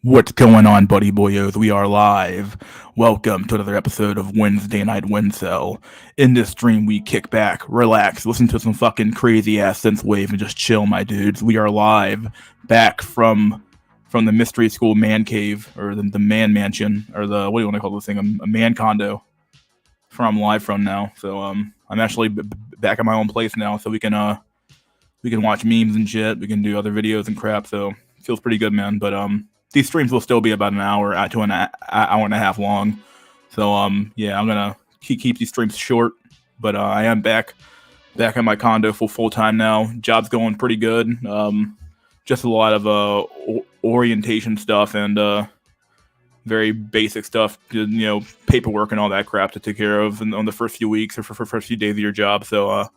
What's going on, buddy boyos? We are live. Welcome to another episode of Wednesday Night WINsel. In this stream, we kick back, relax, listen to some fucking crazy ass synthwave, and just chill, my dudes. We are live, back from the Mystery School Man Cave, or the Man Mansion, or the what do you want to call this thing? A man condo. From I'm live from now. So I'm actually back at my own place now, so we can watch memes and shit. We can do other videos and crap. So it feels pretty good, man. But these streams will still be about an hour to an hour and a half long. So yeah, I'm gonna keep these streams short. But I am back at my condo full time now. Job's going pretty good. Just a lot of orientation stuff and very basic stuff, paperwork and all that crap to take care of on the first few weeks or for first few days of your job. So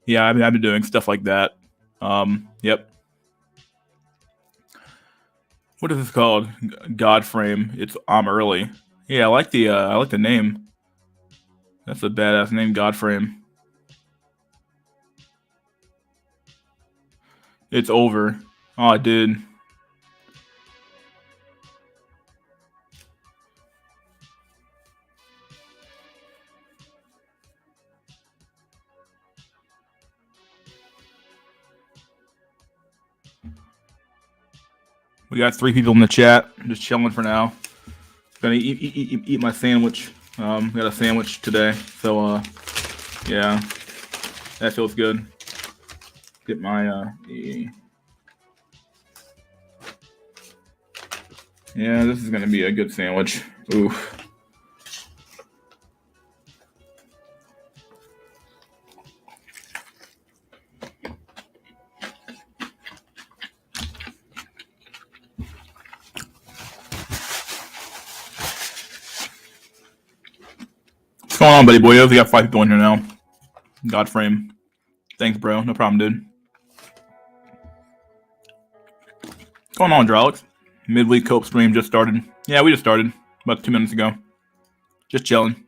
yeah, I've been doing stuff like that. Yep. What is this called? Godframe. It's early. Yeah, I like the name. That's a badass name, Godframe. It's over. Oh, dude. We got 3 people in the chat. I'm just chilling for now. Gonna eat my sandwich. Got a sandwich today, so yeah, that feels good. Get my yeah, this is gonna be a good sandwich. Oof. What's going on, buddy boyos? We got 5 people in here now. Godframe. Thanks, bro. No problem, dude. What's going on, Drolix? Midweek Cope stream just started. Yeah, we just started about 2 minutes ago. Just chilling.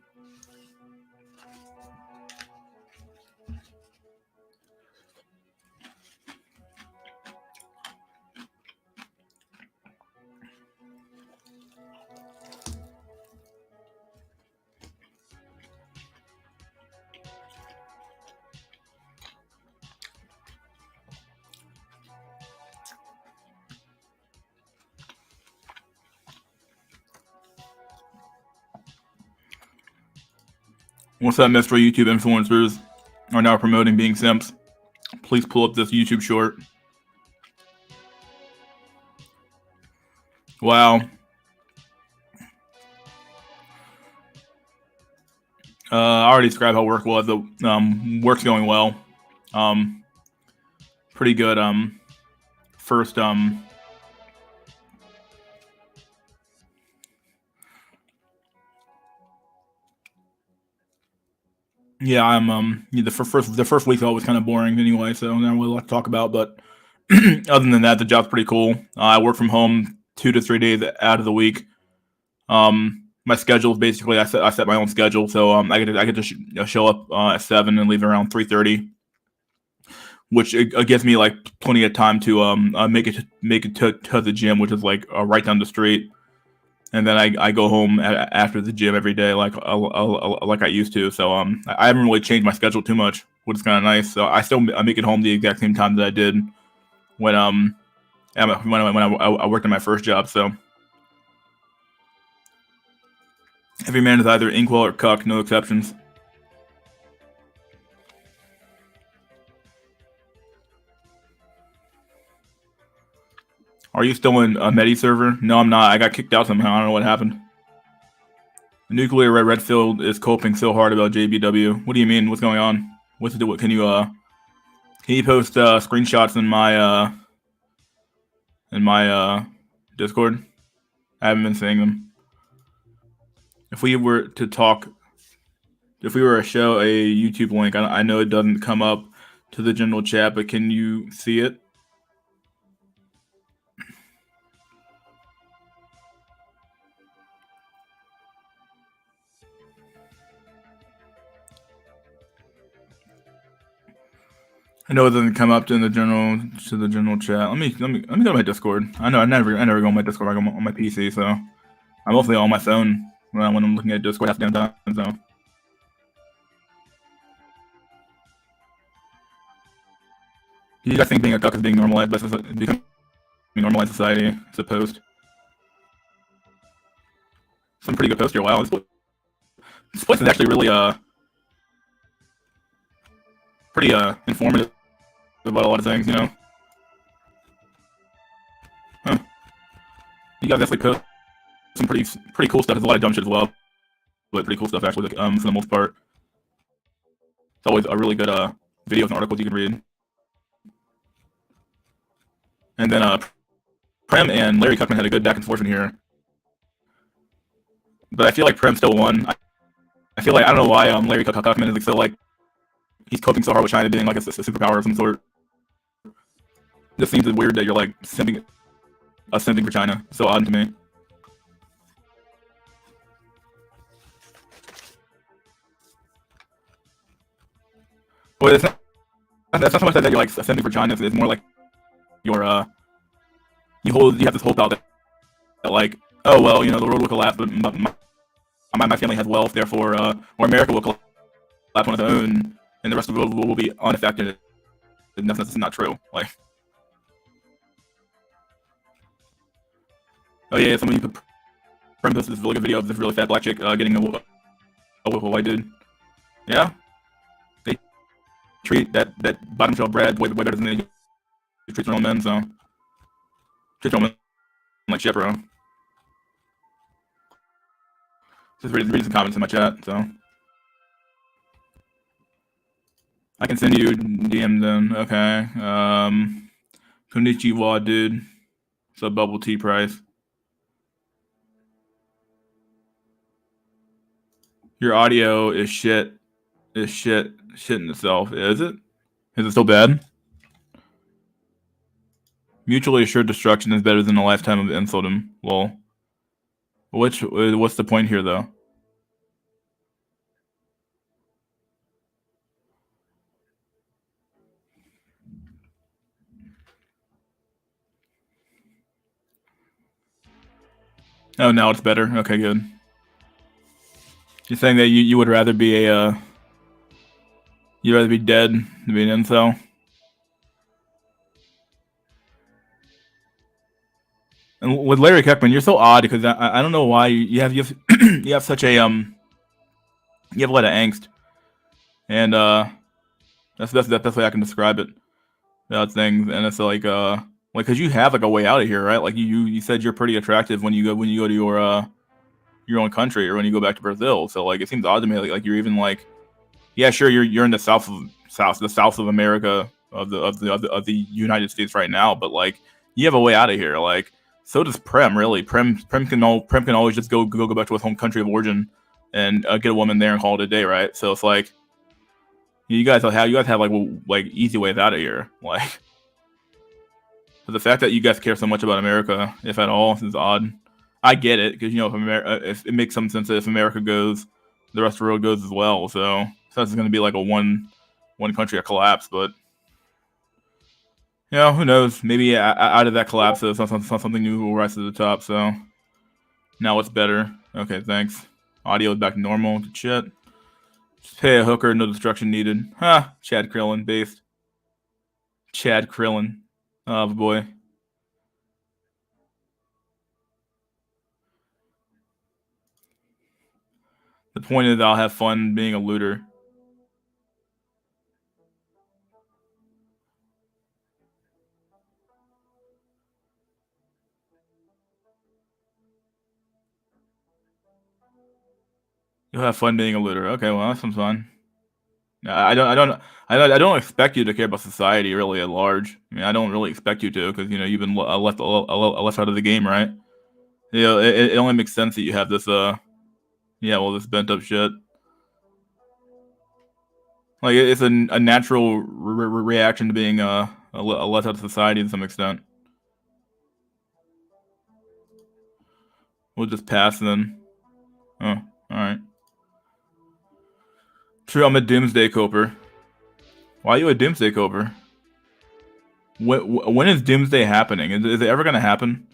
What's up, mystery YouTube influencers are now promoting being simps? Please pull up this YouTube short. Wow. I already described how work was. Work's going well. Pretty good. First. Yeah, I'm. The first week's always kind of boring anyway, so not really a lot to talk about. But other than that, the job's pretty cool. I work from home 2 to 3 days out of the week. My schedule is basically I set my own schedule, so I get to show up at 7 and leave around 3:30, which it gives me like plenty of time to make it to the gym, which is like right down the street, and then I go home after the gym every day like I used to. So I haven't really changed my schedule too much, which is kind of nice. So I make it home the exact same time that I did when I worked in my first job. So every man is either inkwell or cuck, no exceptions. Are you still in a Medi server? No, I'm not. I got kicked out somehow. I don't know what happened. Nuclear Redfield is coping so hard about JBW. What do you mean? What's going on? What's it? What can you post screenshots in my Discord? I haven't been seeing them. If we were to show a YouTube link, I know it doesn't come up to the general chat, but can you see it? I know it doesn't come up in the general chat. Let me go to my Discord. I never go on my Discord. I go on my PC, so I'm mostly on my phone when I'm looking at Discord half the damn time. So. Do you guys think being a cuck is being normalized by becoming normalized society? It's a post. Some pretty good post here. Wow, this place is actually really pretty informative about a lot of things, you know. Huh. You guys actually post some pretty cool stuff. There's a lot of dumb shit as well, but pretty cool stuff actually. Like, for the most part, it's always a really good videos and articles you can read. And then Prem and Larry Cuckman had a good back and forth in here, but I feel like Prem still won. I feel like I don't know why Larry Cuckman is like so like he's coping so hard with China being like a superpower of some sort. It just seems weird that you're like simping for China. It's so odd to me. Well, that's not so much that you're like simping for China. It's more like you're you have this hope out that like, oh well, you know, the world will collapse, but my family has wealth, therefore or America will collapse on its own and the rest of the world will be unaffected. And that's not true. Like, oh yeah, someone you put Prem posted this really good video of this really fat black chick getting a white dude. Yeah, they treat that bottom shelf Brad way better than they treat their own men. So treat their own men like shit, bro. Just read some comments in my chat, so I can send you DM then. Okay. Konnichiwa, dude. It's a bubble tea price. Your audio is shit. Is shit in itself. Is it? Is it still bad? Mutually assured destruction is better than a lifetime of insultum. Lol. What's the point here, though? Oh, now it's better. Okay, good. You're saying that you would rather be you'd rather be dead than be an incel? And with Larry Cuckman, you're so odd because I don't know why you have you have such a you have a lot of angst, and that's the best way I can describe it about things. And it's like because you have like a way out of here, right? Like you said you're pretty attractive when you go to your own country or when you go back to Brazil. So like it seems odd to me like you're even like, yeah, sure, you're in the south of America of the United States right now, but like you have a way out of here. Like so does Prem. Really, Prem can always just go back to his home country of origin and get a woman there and call it a day, right? So it's like you guys have like easy ways out of here. Like but the fact that you guys care so much about America, if at all, is odd. I get it because you know if it makes some sense that if America goes, the rest of the world goes as well. So that's going to be like a one country collapse, but you know, who knows? Maybe out of that collapse, something new will rise to the top. So now it's better. Okay, thanks. Audio is back to normal. Good shit. Just pay a hooker, no destruction needed. Huh? Chad Krillin based. Chad Krillin. Oh boy. The point is, I'll have fun being a looter. You'll have fun being a looter. Okay, well that sounds fun. I don't expect you to care about society really at large. I mean, I don't really expect you to because you know you've been left out of the game, right? You know, it only makes sense that you have this this bent up shit. Like it's a natural reaction to being left out of society to some extent. We'll just pass then. Oh, all right. True, I'm a doomsday coper. Why are you a doomsday coper? When is Doomsday happening? Is it ever gonna happen?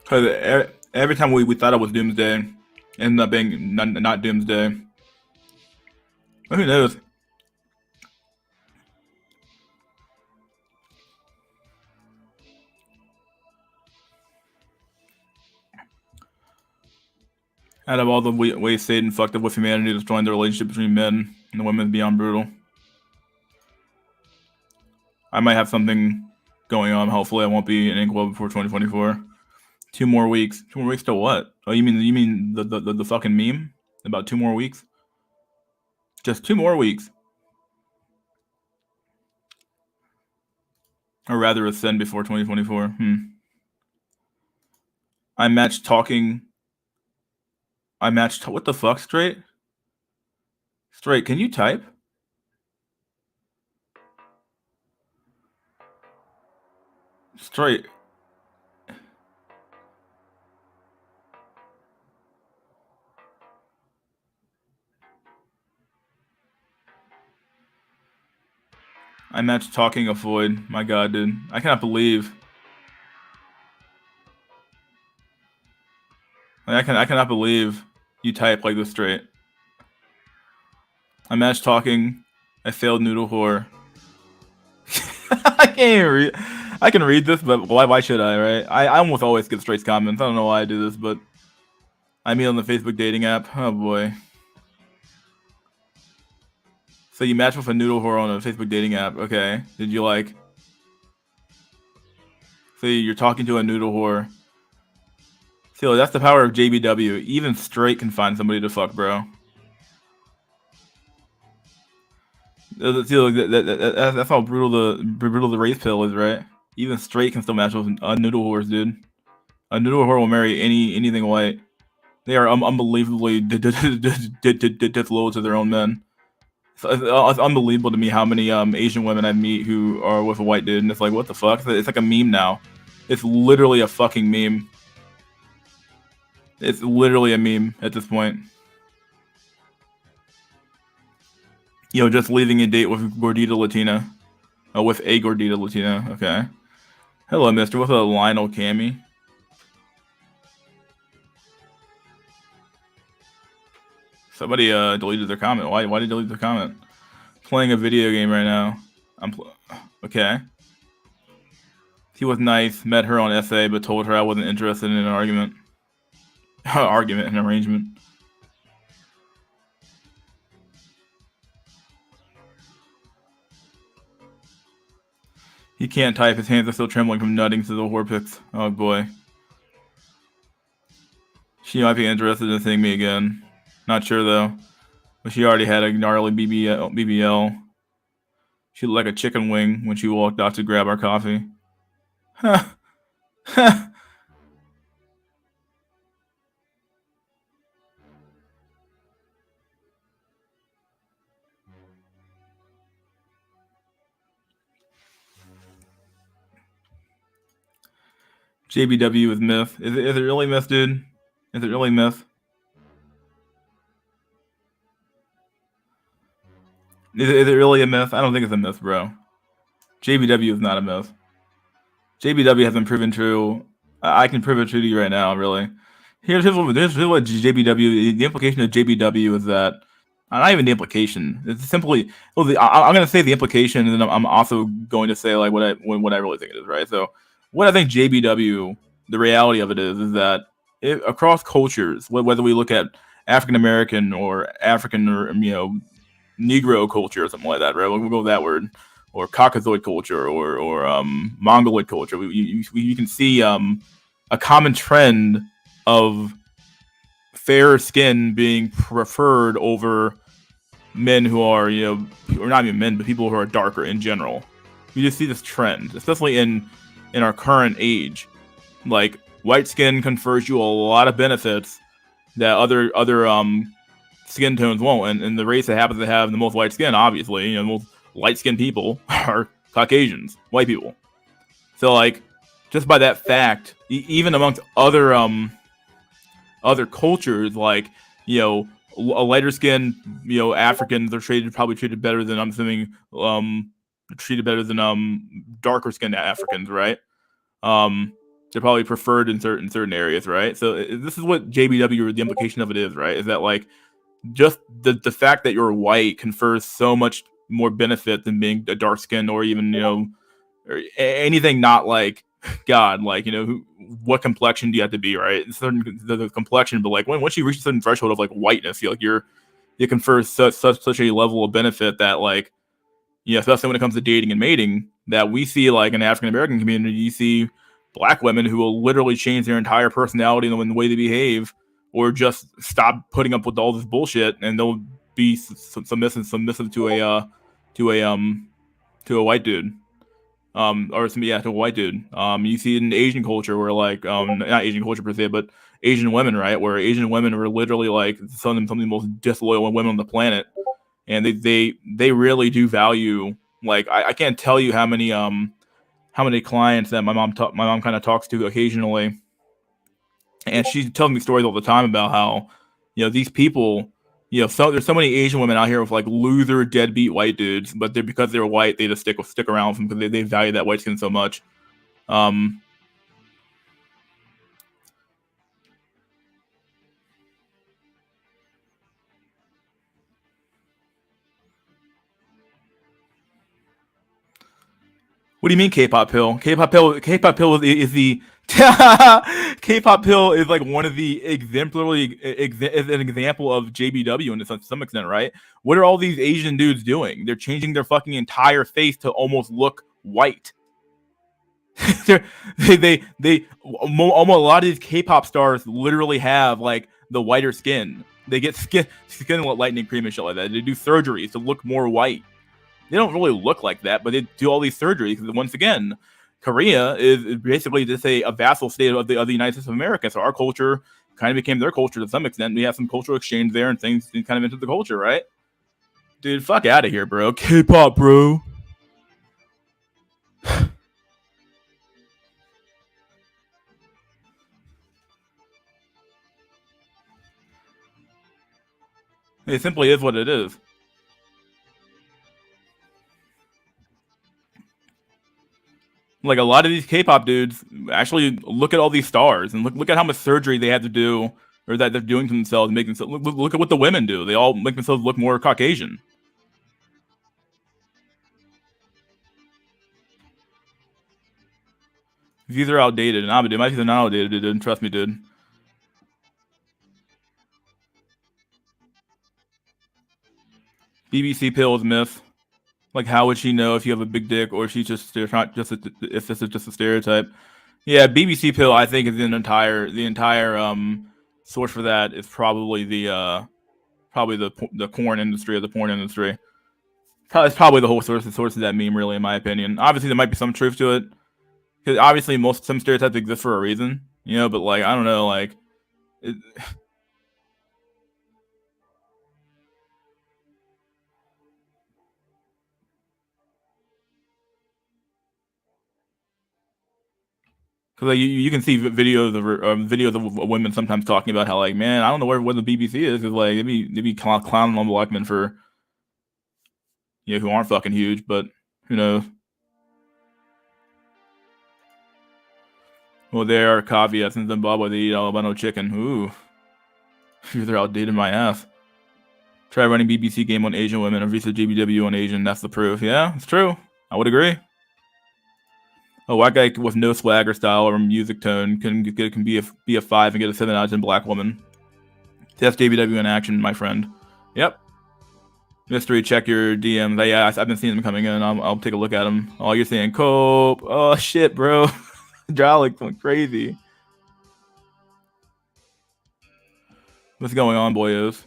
Because every time we thought it was Doomsday, it ended up being not Doomsday. But who knows? Out of all the ways Satan fucked up with humanity, destroying the relationship between men and the women is beyond brutal. I might have something going on. Hopefully, I won't be in Inkwell before 2024. 2 more weeks. 2 more weeks to what? Oh, you mean the fucking meme about 2 more weeks? Just 2 more weeks, or rather, ascend before 2024. I matched talking. What the fuck, straight? Straight, can you type? Straight. I matched talking avoid. My god, dude. I cannot believe. I cannot believe you type like this straight. I matched talking. I failed noodle whore. I can't even read. I can read this, but why should I, right? I almost always get straight comments. I don't know why I do this, but I meet on the Facebook dating app. Oh boy. So you match with a noodle whore on a Facebook dating app. Okay. Did you like? So you're talking to a noodle whore. So that's the power of JBW. Even straight can find somebody to fuck, bro. That's how brutal the race pill is, right? Even straight can still match with noodle whores, dude. A noodle whore will marry anything white. They are unbelievably disloyal to their own men. It's unbelievable to me how many Asian women I meet who are with a white dude, and it's like, what the fuck? It's like a meme now. It's literally a fucking meme. It's literally a meme at this point. You know, just leaving a date with Gordita Latina. Oh, with a Gordita Latina. Okay. Hello, mister. With a Lionel Cammy. Somebody deleted their comment. Why did they delete their comment? Playing a video game right now. Okay. He was nice. Met her on SA, but told her I wasn't interested in an argument. An arrangement. He can't type. His hands are still trembling from nutting to the whore pics. Oh boy. She might be interested in seeing me again. Not sure though. But she already had a gnarly BBL. She looked like a chicken wing when she walked off to grab our coffee. JBW is myth. Is it really myth, dude? Is it really myth? Is it really a myth? I don't think it's a myth, bro. JBW is not a myth. JBW has been proven true. I can prove it true to you right now, really. Here's what JBW. The implication of JBW is that not even the implication. It's simply. Well, I'm going to say the implication, and then I'm also going to say like what I really think it is, right? So, what I think JBW, the reality of it is that across cultures, whether we look at African American or African or Negro culture or something like that, right? We'll go with that word, or Caucasoid culture, or Mongoloid culture. You can see a common trend of fair skin being preferred over men who are, or not even men, but people who are darker in general. You just see this trend, especially in our current age. Like, white skin confers you a lot of benefits that other skin tones won't, and the race that happens to have the most white skin, obviously, the most light-skinned people are Caucasians, white people. So, like, just by that fact, even amongst other other cultures, like, a lighter skinned, Africans are probably treated better than, I'm assuming, treated better than darker skinned Africans, right? Um, they're probably preferred in certain areas, right? So this is what JBW, the implication of it is, right? Is that like just the fact that you're white confers so much more benefit than being a dark skin, or even, or anything not like God, like, what complexion do you have to be, right? It's certain the complexion, but like once you reach a certain threshold of like whiteness, it confers such a level of benefit that, like, especially when it comes to dating and mating, that we see, like, in the African American community, you see black women who will literally change their entire personality and the way they behave, or just stop putting up with all this bullshit, and they'll be submissive to a white dude. To a white dude. You see it in Asian culture, where, like, not Asian culture per se, but Asian women, right? Where Asian women are literally like some of the most disloyal women on the planet, and they really do value. Like, I can't tell you how many clients that my mom kind of talks to occasionally, and she tells me stories all the time about how, these people, there's so many Asian women out here with like loser deadbeat white dudes, but because they're white, they just stick around with them because they value that white skin so much. Um, what do you mean K-pop pill? K-pop pill is the K-pop pill is like one of the is an example of JBW to some extent, right? What are all these Asian dudes doing? They're changing their fucking entire face to almost look white. Almost a lot of these K-pop stars literally have like the whiter skin. They get skin lightening cream and shit like that. They do surgeries to look more white. They don't really look like that, but they do all these surgeries because, once again, Korea is basically just a vassal state of the United States of America. So our culture kind of became their culture to some extent. We have some cultural exchange there, and things kind of into the culture, right? Dude, fuck out of here, bro. K-pop, bro. It simply is what it is. Like, a lot of these K-pop dudes, actually look at all these stars and look at how much surgery they have to do, or that they're doing to themselves, making look at what the women do. They all make themselves look more Caucasian. These are outdated, and dude, my these are not outdated, dude. Trust me, dude. BBC pills myth. Like, how would she know if you have a big dick, or if she's just not just if this is just a stereotype? Yeah, BBC pill. I think is the entire source for that is probably the porn industry, or the porn industry. It's probably the whole source of that meme, really, in my opinion. Obviously, there might be some truth to it, because obviously some stereotypes exist for a reason, But, like, I don't know, like, it, because, like, you can see videos of women sometimes talking about how, like, man, I don't know where the BBC is, because, like, they be clowning on black men for, who aren't fucking huge, but who knows. Well, there are caveats. In Zimbabwe, they eat albino chicken. Ooh, they're outdated my ass. Try running BBC game on Asian women, or Visa GBW on Asian. That's the proof. Yeah, it's true. I would agree. A white guy with no swagger, style, or music tone can be a 5 and get a 7 out of 10 black woman. That's JBW in action, my friend. Yep. Mystery, check your DMs. Yeah, I've been seeing them coming in. I'll take a look at them. Oh, you're saying cope. Oh, shit, bro. Hydraulics went crazy. What's going on, boyos?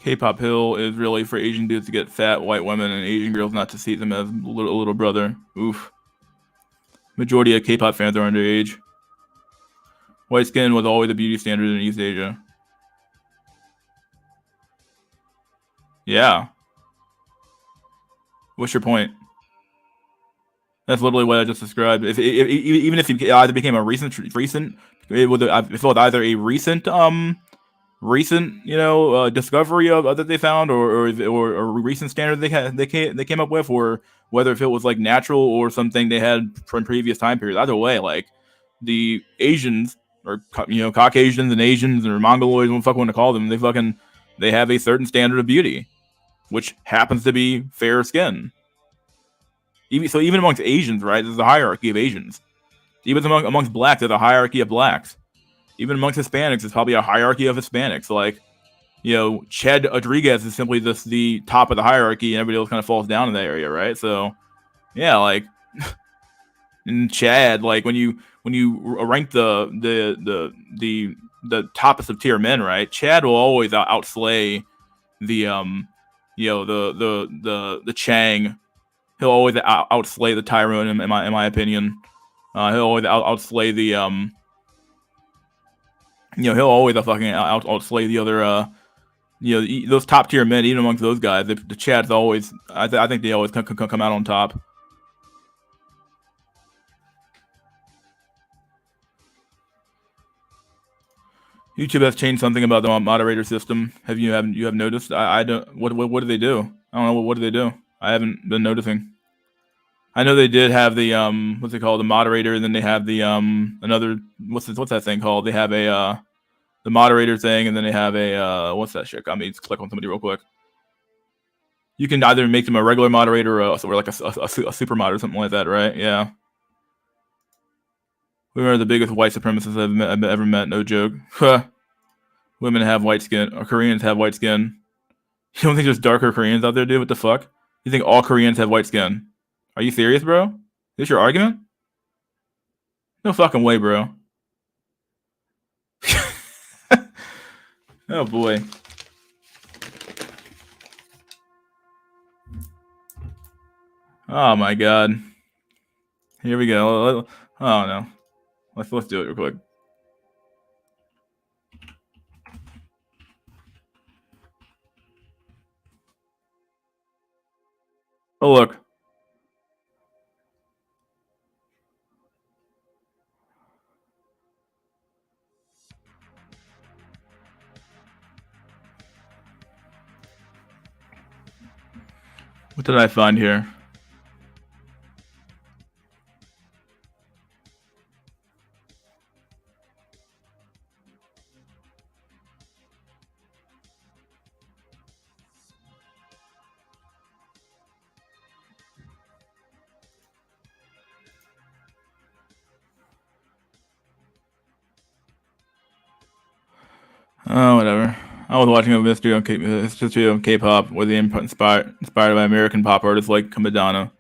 K-pop Hill is really for Asian dudes to get fat white women and Asian girls not to see them as little brother. Oof. Majority of K-pop fans are underage. White skin was always a beauty standard in East Asia. Yeah. What's your point? That's literally what I just described. Even if it either became a recent, it would either a recent discovery of that they found, or a recent standard they came up with, or whether if it was like natural or something they had from previous time periods. Either way, like the Asians or Caucasians and Asians or Mongoloids, what the fuck want to call them, they have a certain standard of beauty, which happens to be fair skin. Even amongst Asians, right? There's a hierarchy of Asians. Even amongst blacks, there's a hierarchy of blacks. Even amongst Hispanics, there's probably a hierarchy of Hispanics. Like, Ched Rodriguez is simply just the top of the hierarchy, and everybody else kind of falls down in that area, right? So, yeah, like in Chad, like when you rank the toppest of tier men, right? Chad will always outslay the the Chang. He'll always outslay the Tyrone in my opinion. He'll always outslay the he'll always fucking outslay the other those top tier men. Even amongst those guys, the Chad's always I think they always come out on top. YouTube has changed something about the moderator system. Have you noticed? I don't. What do they do? I don't know. What do they do? I haven't been noticing. I know they did have the what's it called, the moderator, and then they have the another what's that thing called? They have a the moderator thing, and then they have a what's that shit? I mean, just click on somebody real quick. You can either make them a regular moderator or like a super mod or something like that, right? Yeah. We are the biggest white supremacists I've ever met. No joke. Women have white skin, or Koreans have white skin. You don't think there's darker Koreans out there, dude? What the fuck? You think all Koreans have white skin? Are you serious, bro? Is this your argument? No fucking way, bro. Oh boy. Oh my god. Here we go. Oh no. Let's do it real quick. Oh look. What did I find here? Oh, whatever. I was watching a history on K-pop where they inspired by American pop artists like Madonna.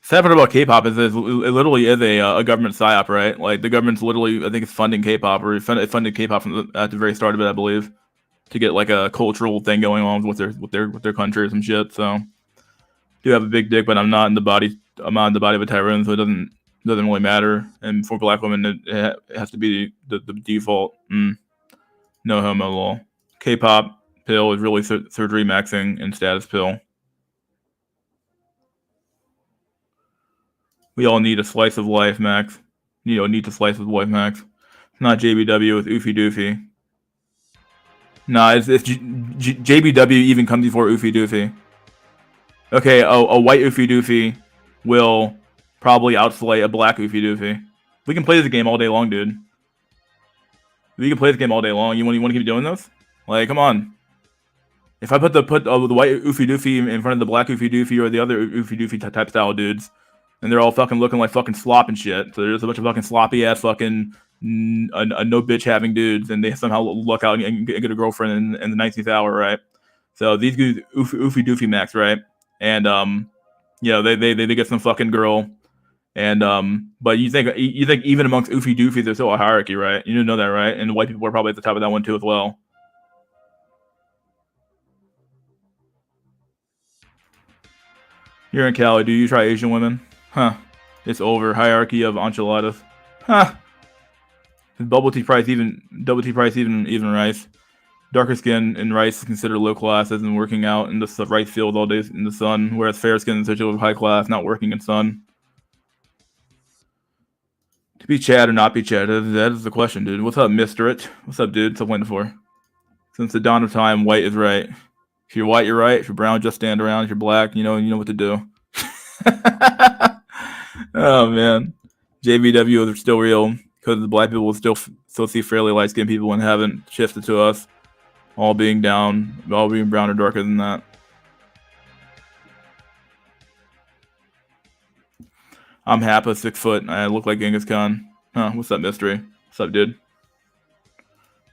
Sad part about K-pop is it literally is a government psyop, right? Like the government's literally, I think, it's funding K-pop, or it funded K-pop at the very start of it, I believe, to get like a cultural thing going on with their country or some shit. So, I do have a big dick, but I'm not in the body. I'm not in the body of a Tyrone, so it doesn't really matter. And for black women, it has to be the default. No homo law. K-pop pill is really surgery maxing and status pill. We all need a slice of life, Max. Need a slice of life, Max. It's not JBW with Oofy Doofy. Nah, it's JBW even comes before Oofy Doofy. Okay, a white Oofy Doofy will probably outslay a black Oofy Doofy. We can play this game all day long, dude. We can play this game all day long. You want to keep doing this? Like, come on. If I put the white Oofy Doofy in front of the black Oofy Doofy or the other Oofy Doofy type style dudes, and they're all fucking looking like fucking slop and shit. So there's a bunch of fucking sloppy ass fucking no bitch having dudes, and they somehow luck out and get a girlfriend in the 19th hour, right? So these dudes, Oofy Doofy Max, right? And they get some fucking girl, And but you think even amongst oofy doofies, there's still a hierarchy, right? You didn't know that, right? And white people are probably at the top of that one too as well. You're in Cali. Do you try Asian women? Huh. It's over. Hierarchy of enchiladas. Huh. Double tea price even rice. Darker skin in rice is considered low class, as in working out in the rice field all day in the sun, whereas fair skin is associated with high class, not working in sun. To be Chad or not be Chad, that is the question, dude. What's up, Mr. It? What's up, dude? What's up, waiting for? Since the dawn of time, white is right. If you're white, you're right. If you're brown, just stand around. If you're black, you know what to do. Oh man, JVW is still real because the black people will still see fairly light skinned people and haven't shifted to us, all being brown or darker than that. I'm Happa, 6 foot. I look like Genghis Khan. Huh? What's up, mystery? What's up, dude?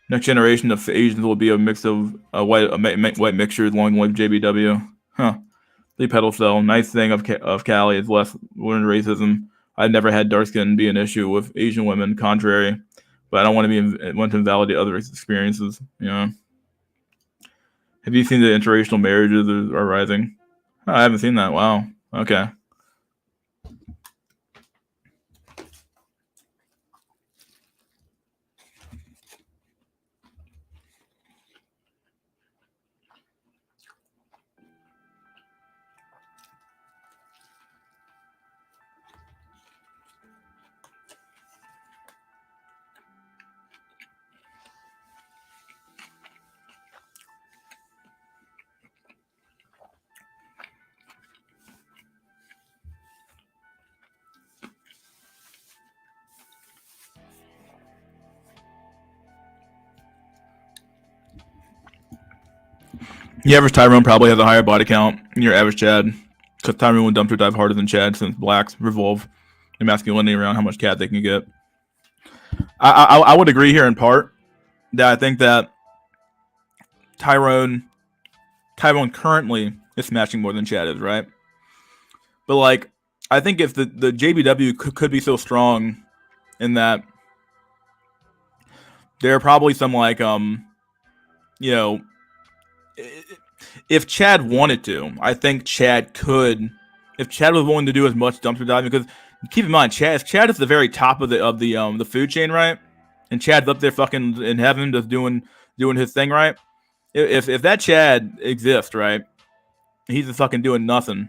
Next generation of Asians will be a mix of white mixtures along with JBW. Huh. Lee Pedestal. Nice thing of Cali is less women racism. I've never had dark skin be an issue with Asian women. Contrary, but I don't want to invalidate other experiences. You know. Have you seen the interracial marriages are rising? Oh, I haven't seen that. Wow. Okay. The average Tyrone probably has a higher body count than your average Chad, because Tyrone will dumpster dive harder than Chad since blacks revolve their masculinity around how much cat they can get. I would agree here in part that I think that Tyrone currently is smashing more than Chad is, right? But like, I think if the JBW could be so strong in that there are probably some like you know, if Chad wanted to, I think Chad could. If Chad was willing to do as much dumpster diving, because keep in mind, Chad is the very top of the food chain, right? And Chad's up there fucking in heaven, just doing his thing, right? If that Chad exists, right, he's just fucking doing nothing.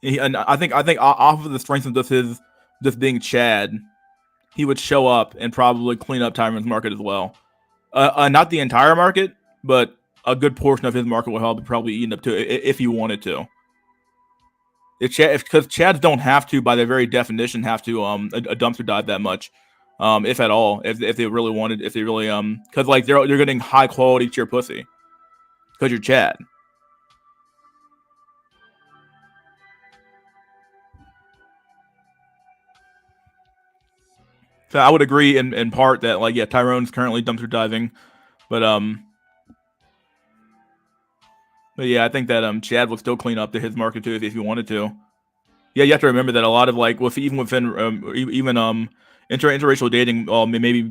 And I think off of the strength of just being Chad, he would show up and probably clean up Tyron's market as well. Not the entire market, but a good portion of his market will probably eat up to it if he wanted to. Because Chads don't have to, by their very definition, have to a dumpster dive that much, if at all. If they really wanted, because like they're getting high quality cheer pussy, because you're Chad. So I would agree in part that like Tyrone's currently dumpster diving, but yeah, I think that Chad will still clean up to his market too if he wanted to. Yeah, you have to remember that a lot of like even within interracial dating,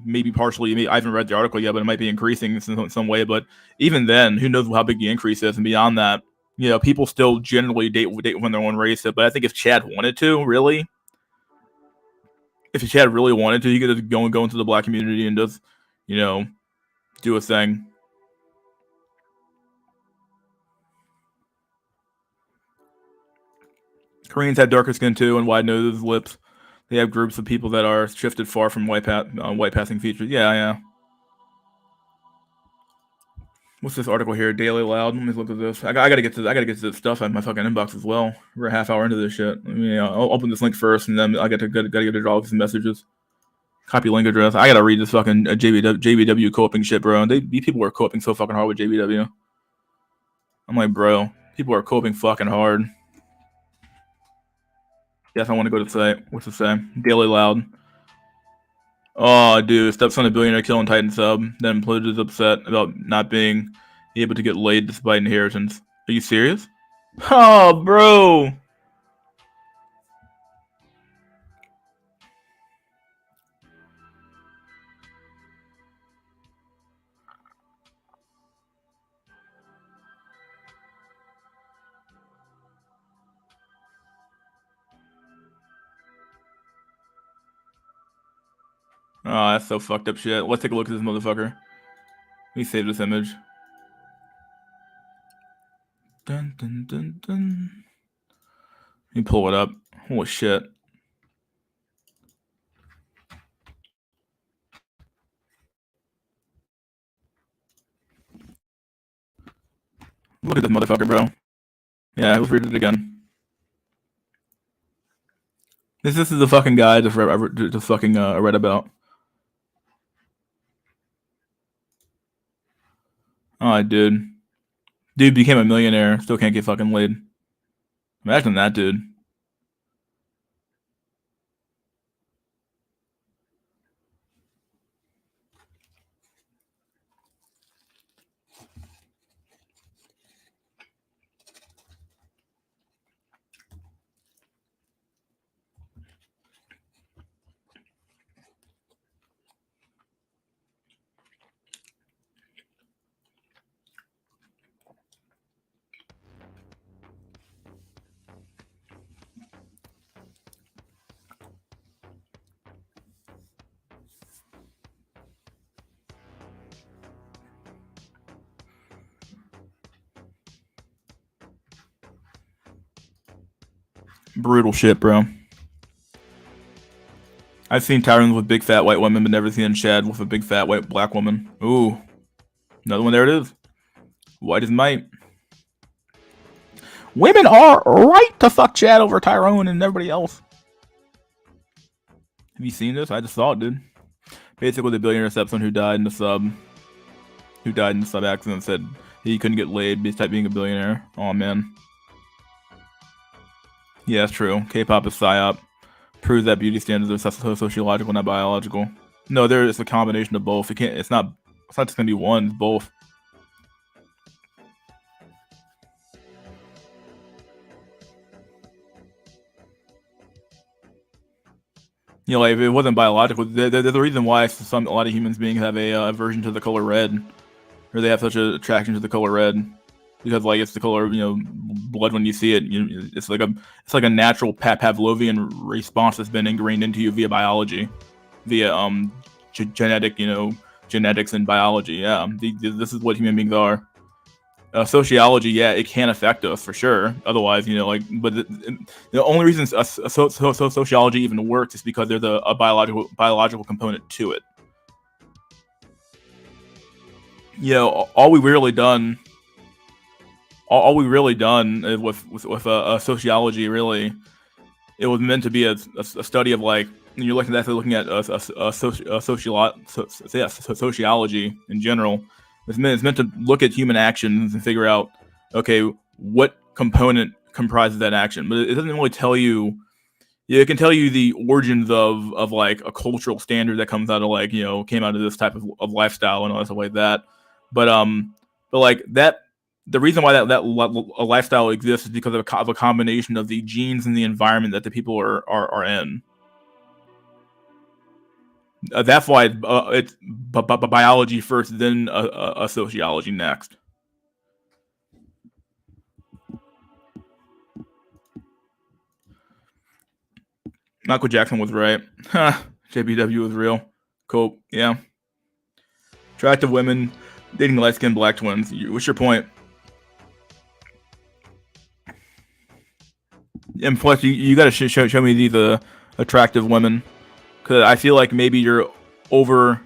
maybe partially. I haven't read the article yet, but it might be increasing in some way. But even then, who knows how big the increase is? And beyond that, people still generally date when their own race. But I think if Chad wanted to, really, if Chad really wanted to, he could just go into the black community and just, do a thing. Koreans have darker skin too and wide noses, lips. They have groups of people that are shifted far from white passing features. Yeah. What's this article here? Daily Loud. Let me look at this. I gotta get to this stuff in my fucking inbox as well. We're a half hour into this shit. I'll open this link first, and then I gotta get to all these messages. Copy link address. I gotta read this fucking JBW co-oping shit, bro. These people are co-oping so fucking hard with JBW. I'm like, bro, people are co-oping fucking hard. Yes, I want to go to the site. What's it say? Daily Loud. Oh, dude, stepson of billionaire killing Titan sub. Then imploded is upset about not being able to get laid despite inheritance. Are you serious? Oh, bro. Oh, that's so fucked up shit. Let's take a look at this motherfucker. Let me save this image. Dun, dun, dun, dun. Let me pull it up. Holy shit. Look at this motherfucker, bro. Yeah, let's read it again. This is the fucking guy I just fucking read about. Oh, dude. Dude became a millionaire. Still can't get fucking laid. Imagine that, dude. Brutal shit, bro. I've seen Tyrants with big fat white women, but never seen Chad with a big fat white black woman. Ooh. Another one, there it is. White as might. Women are right to fuck Chad over Tyrone and everybody else. Have you seen this? I just saw it, dude. Basically, the billionaire stepson who died in the sub accident said he couldn't get laid despite being a billionaire. Oh man. Yeah, that's true. K-pop is psyop. Proves that beauty standards are sociological, not biological. No, it's a combination of both. It's not just gonna be one. It's both. You know, like if it wasn't biological, there's a reason why a lot of human beings have a aversion to the color red, or they have such an attraction to the color red, because like it's the color, blood when you see it. It's like a natural Pavlovian response that's been ingrained into you via biology, via genetics and biology. Yeah, this is what human beings are. Sociology, yeah, it can affect us for sure. Otherwise, but the only reason sociology even works is because there's a biological component to it. All we really done with sociology, really, it was meant to be a study of like, you're looking at sociology in general. It's meant to look at human actions and figure out, okay, what component comprises that action. But it doesn't really tell you. Yeah, it can tell you the origins of like a cultural standard that comes out of like, came out of this type of lifestyle and all stuff like that. But like that, the reason why that a lifestyle exists is because of a combination of the genes and the environment that the people are in. That's why it's biology first, then sociology next. Michael Jackson was right. JBW was real. Cool. Yeah. Attractive women dating light-skinned black twins. What's your point? And plus, you got to show me these attractive women, because I feel like maybe you're over.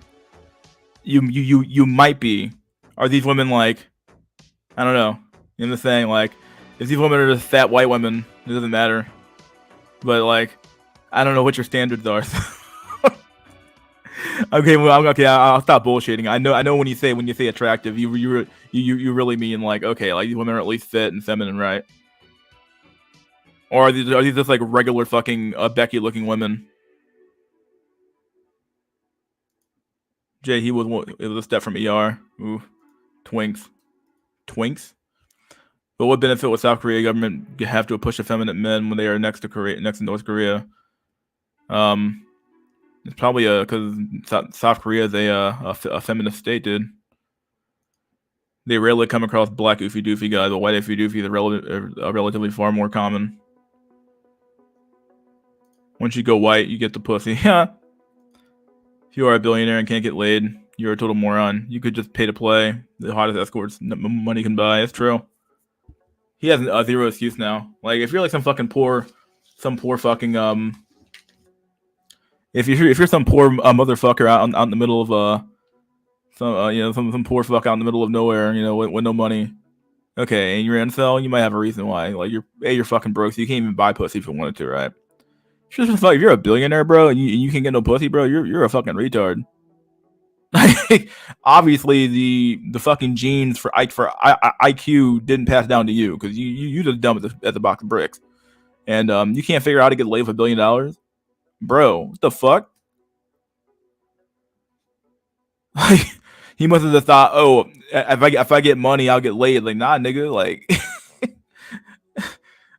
You might be. Are these women like? I don't know. You know what I'm saying? Like, if these women are just fat white women, it doesn't matter. But like, I don't know what your standards are. Okay, well, I'll stop bullshitting. I know when you say attractive, you really mean like, okay, like these women are at least fit and feminine, right? Or are these just like regular fucking Becky looking women? Jay, it was a step from ER. Ooh, twinks. But what benefit would South Korea government have to push effeminate men when they are next to North Korea? It's probably because South Korea is a feminist state, dude. They rarely come across black oofy doofy guys, but white oofy doofy are relatively far more common. Once you go white, you get the pussy. Yeah. If you are a billionaire and can't get laid, you're a total moron. You could just pay to play. The hottest escorts money can buy. It's true. He has zero excuse now. Like if you're like some poor fucking if you're some poor motherfucker out in the middle of some poor fuck out in the middle of nowhere, with no money. Okay, and you're incel, you might have a reason why. Like you're fucking broke, so you can't even buy pussy if you wanted to, right? If you're a billionaire, bro, and you can't get no pussy, bro, you're a fucking retard. Obviously, the fucking genes for IQ didn't pass down to you because you just dumb as a box of bricks, and you can't figure out how to get laid with $1 billion, bro. What the fuck? He must have just thought, oh, if I get money, I'll get laid. Like, nah, nigga. Like,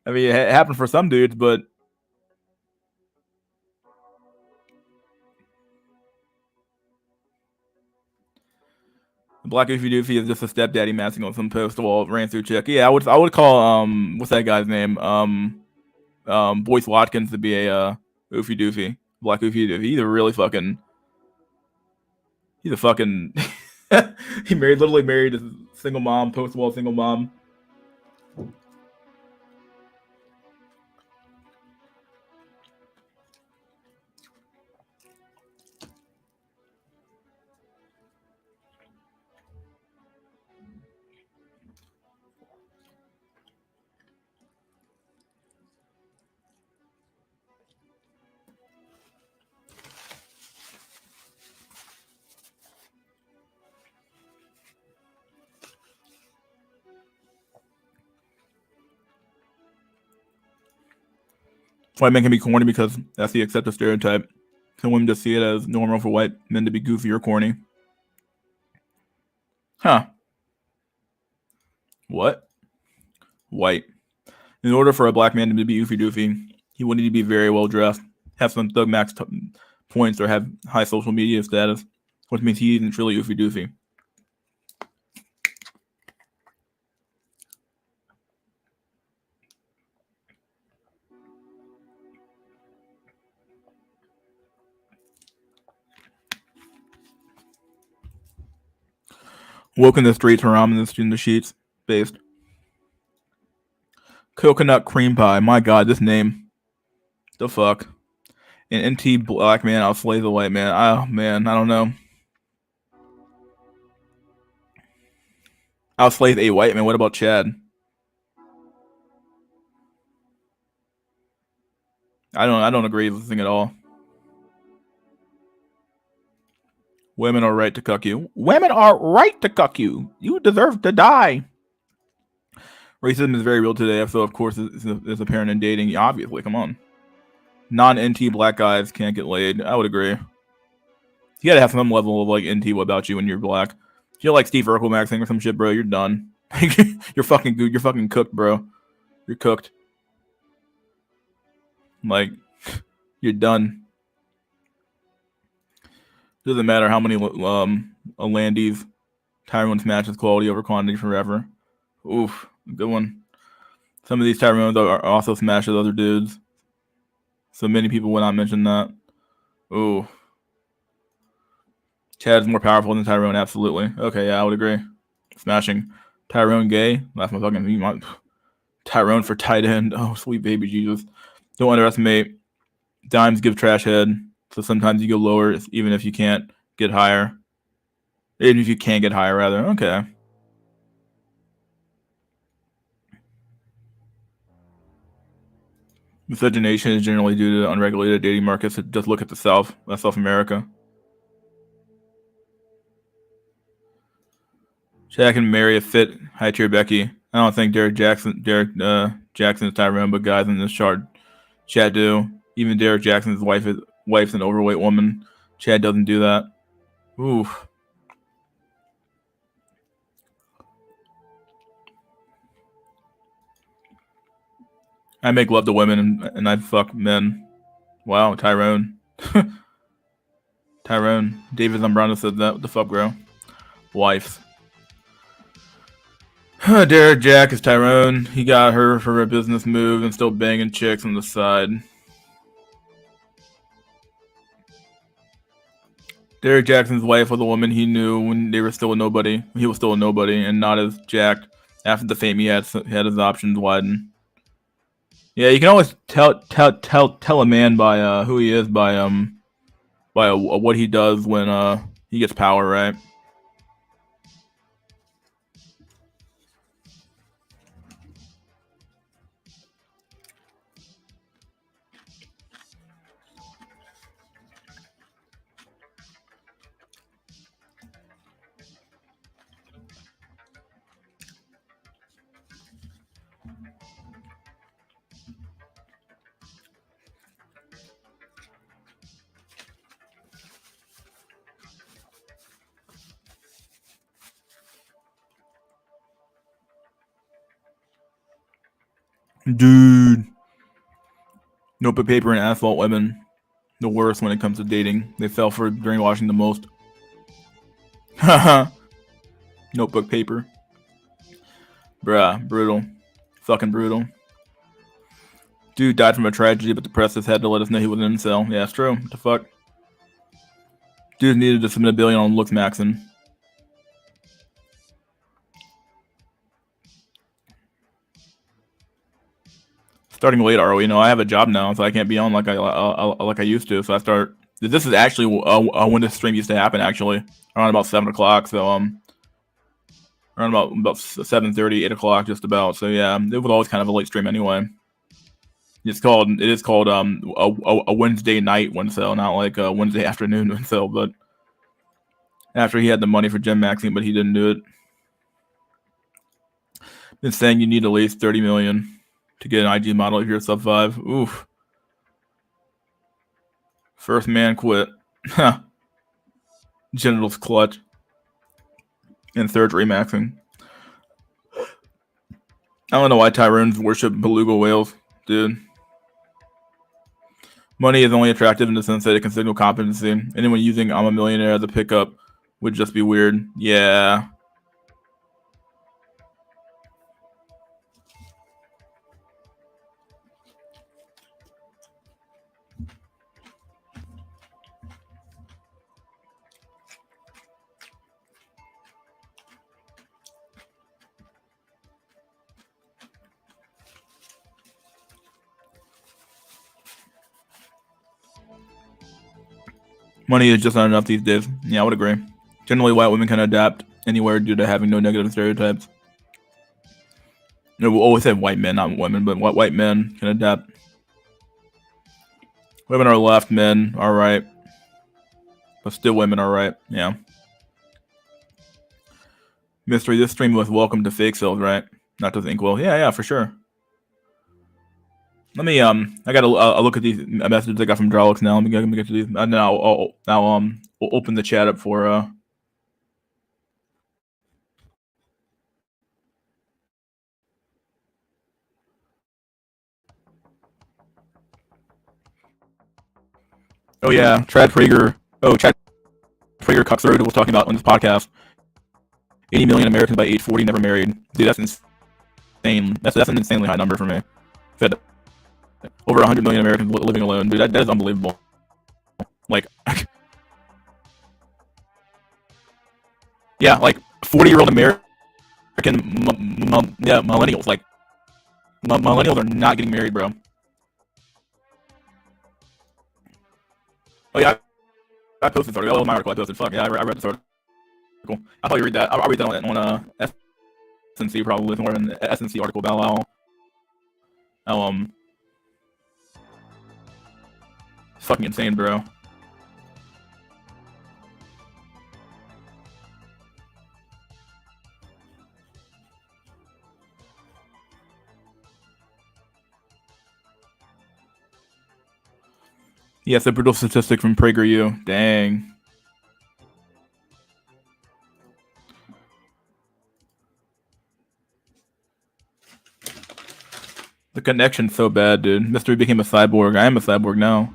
I mean, it happened for some dudes, but Black Goofy Doofy is just a stepdaddy masking on some post wall ran through chick. Yeah, I would call what's that guy's name? Boyce Watkins to be a Oofy Doofy. Black Goofy Doofy. He's a fucking he literally married a single mom, post wall single mom. White men can be corny because that's the accepted stereotype. Some women just see it as normal for white men to be goofy or corny. Huh. What? White. In order for a black man to be oofy doofy, he would need to be very well dressed, have some thug max points, or have high social media status, which means he isn't truly oofy doofy. Woke in the streets, haram in the sheets. Based. Coconut cream pie. My god, this name. The fuck. An NT black man outslays a white man. Oh man, I don't know. Outslays a white man. What about Chad? I don't agree with this thing at all. Women are right to cuck you. Women are right to cuck you. You deserve to die. Racism is very real today, so of course it's apparent in dating. Obviously, come on. Non-NT black guys can't get laid. I would agree. You gotta have some level of like NT about you when you're black. If you're like Steve Urkel maxing or some shit, bro, you're done. You're fucking good. You're fucking cooked, bro. You're cooked. Like, you're done. Doesn't matter how many Landys. Tyrone smashes quality over quantity forever. Oof, good one. Some of these Tyrones are also smashes other dudes. So many people would not mention that. Ooh. Chad's more powerful than Tyrone, absolutely. Okay, yeah, I would agree. Smashing. Tyrone gay? That's my fucking... Tyrone for tight end. Oh, sweet baby Jesus. Don't underestimate. Dimes give trash head. So sometimes you go lower, even if you can't get higher. Even if you can't get higher, rather. Okay. Miscegenation is generally due to unregulated dating markets. Just look at the South. That's South America. Shaq can marry a fit high-tier Becky. I don't think Derek Jackson is Tyrone, but guys in this chat do. Even Derek Jackson's wife's an overweight woman. Chad doesn't do that. Oof. I make love to women and I fuck men. Wow, Tyrone. Tyrone. David Zambrano said that. What the fuck, bro? Wife. Derek Jack is Tyrone. He got her for a business move and still banging chicks on the side. Derek Jackson's wife was a woman he knew when they were still a nobody. He was still a nobody and not as jacked. After the fame he had his options widened. Yeah, you can always tell a man by who he is by what he does when he gets power, right? Dude. Notebook paper and asphalt women. The worst when it comes to dating. They fell for brainwashing the most. Haha. Notebook paper. Bruh, brutal. Fucking brutal. Dude died from a tragedy, but the press has had to let us know he was an incel. Yeah, it's true. What the fuck? Dude needed to submit $1 billion on looks maxing. Starting late, ROE. I have a job now, so I can't be on like I used to. So I start. This is actually when this stream used to happen. Actually, around about 7 o'clock. So around about 7:30, 8 o'clock, just about. So yeah, it was always kind of a late stream anyway. It is called a Wednesday night WINsel, not like a Wednesday afternoon WINsel. But after he had the money for gem maxing, but he didn't do it. Been saying you need at least 30 million to get an IG model if you're a sub 5. Oof. First man quit. Genitals clutch. And third remaxing. I don't know why Tyrones worship beluga whales, dude. Money is only attractive in the sense that it can signal competency. Anyone using I'm a millionaire as a pickup would just be weird. Yeah. Money is just not enough these days. Yeah, I would agree. Generally, white women can adapt anywhere due to having no negative stereotypes. We'll always say white men, not women, but white men can adapt. Women are left, men are right. But still women are right, yeah. Mystery, this stream was welcome to fake cells, right? Not to think, well, yeah, for sure. Let me, I gotta look at these messages I got from Drawlix now. Let me get to these. And then I'll open the chat up for, oh yeah, Chad Prager Cuxroad was talking about on this podcast. 80 million Americans by age 40 never married. Dude, that's insane. That's an insanely high number for me. Fed over 100 million Americans living alone. Dude, that is unbelievable. Like, yeah, like 40-year-old American millennials. Like, millennials are not getting married, bro. Oh yeah, I posted this article. Oh, my article I posted. Fuck yeah, I read this article. I'll probably read that. I'll read that on SNC probably, more than the SNC article about how fucking insane, bro. Yes, a brutal statistic from PragerU. Dang. The connection's so bad, dude. Mystery became a cyborg. I am a cyborg now.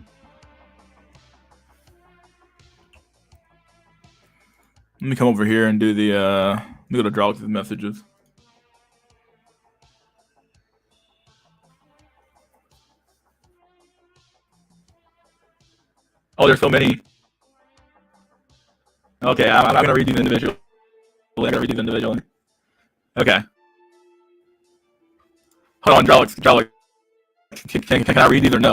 Let me come over here and do the, let me go to Drawlix's messages. Oh, there's so many. Okay, I'm gonna read these individually. I'm gonna read these individually. Okay. Hold on, Drelix. Can I read these or no?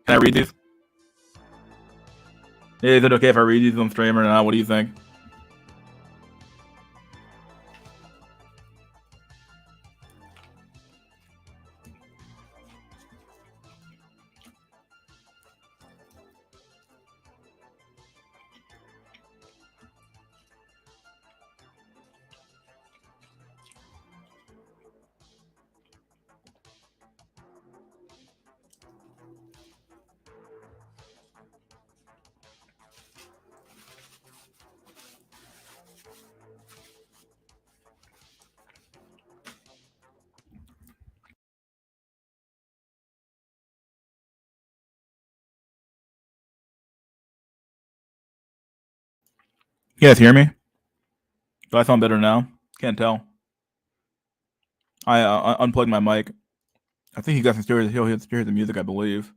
Can I read these? Yeah, is it okay if I read these on stream or not? What do you think? You guys hear me? Do I sound better now? Can't tell. I unplugged my mic. I think you guys can still hear the music, I believe.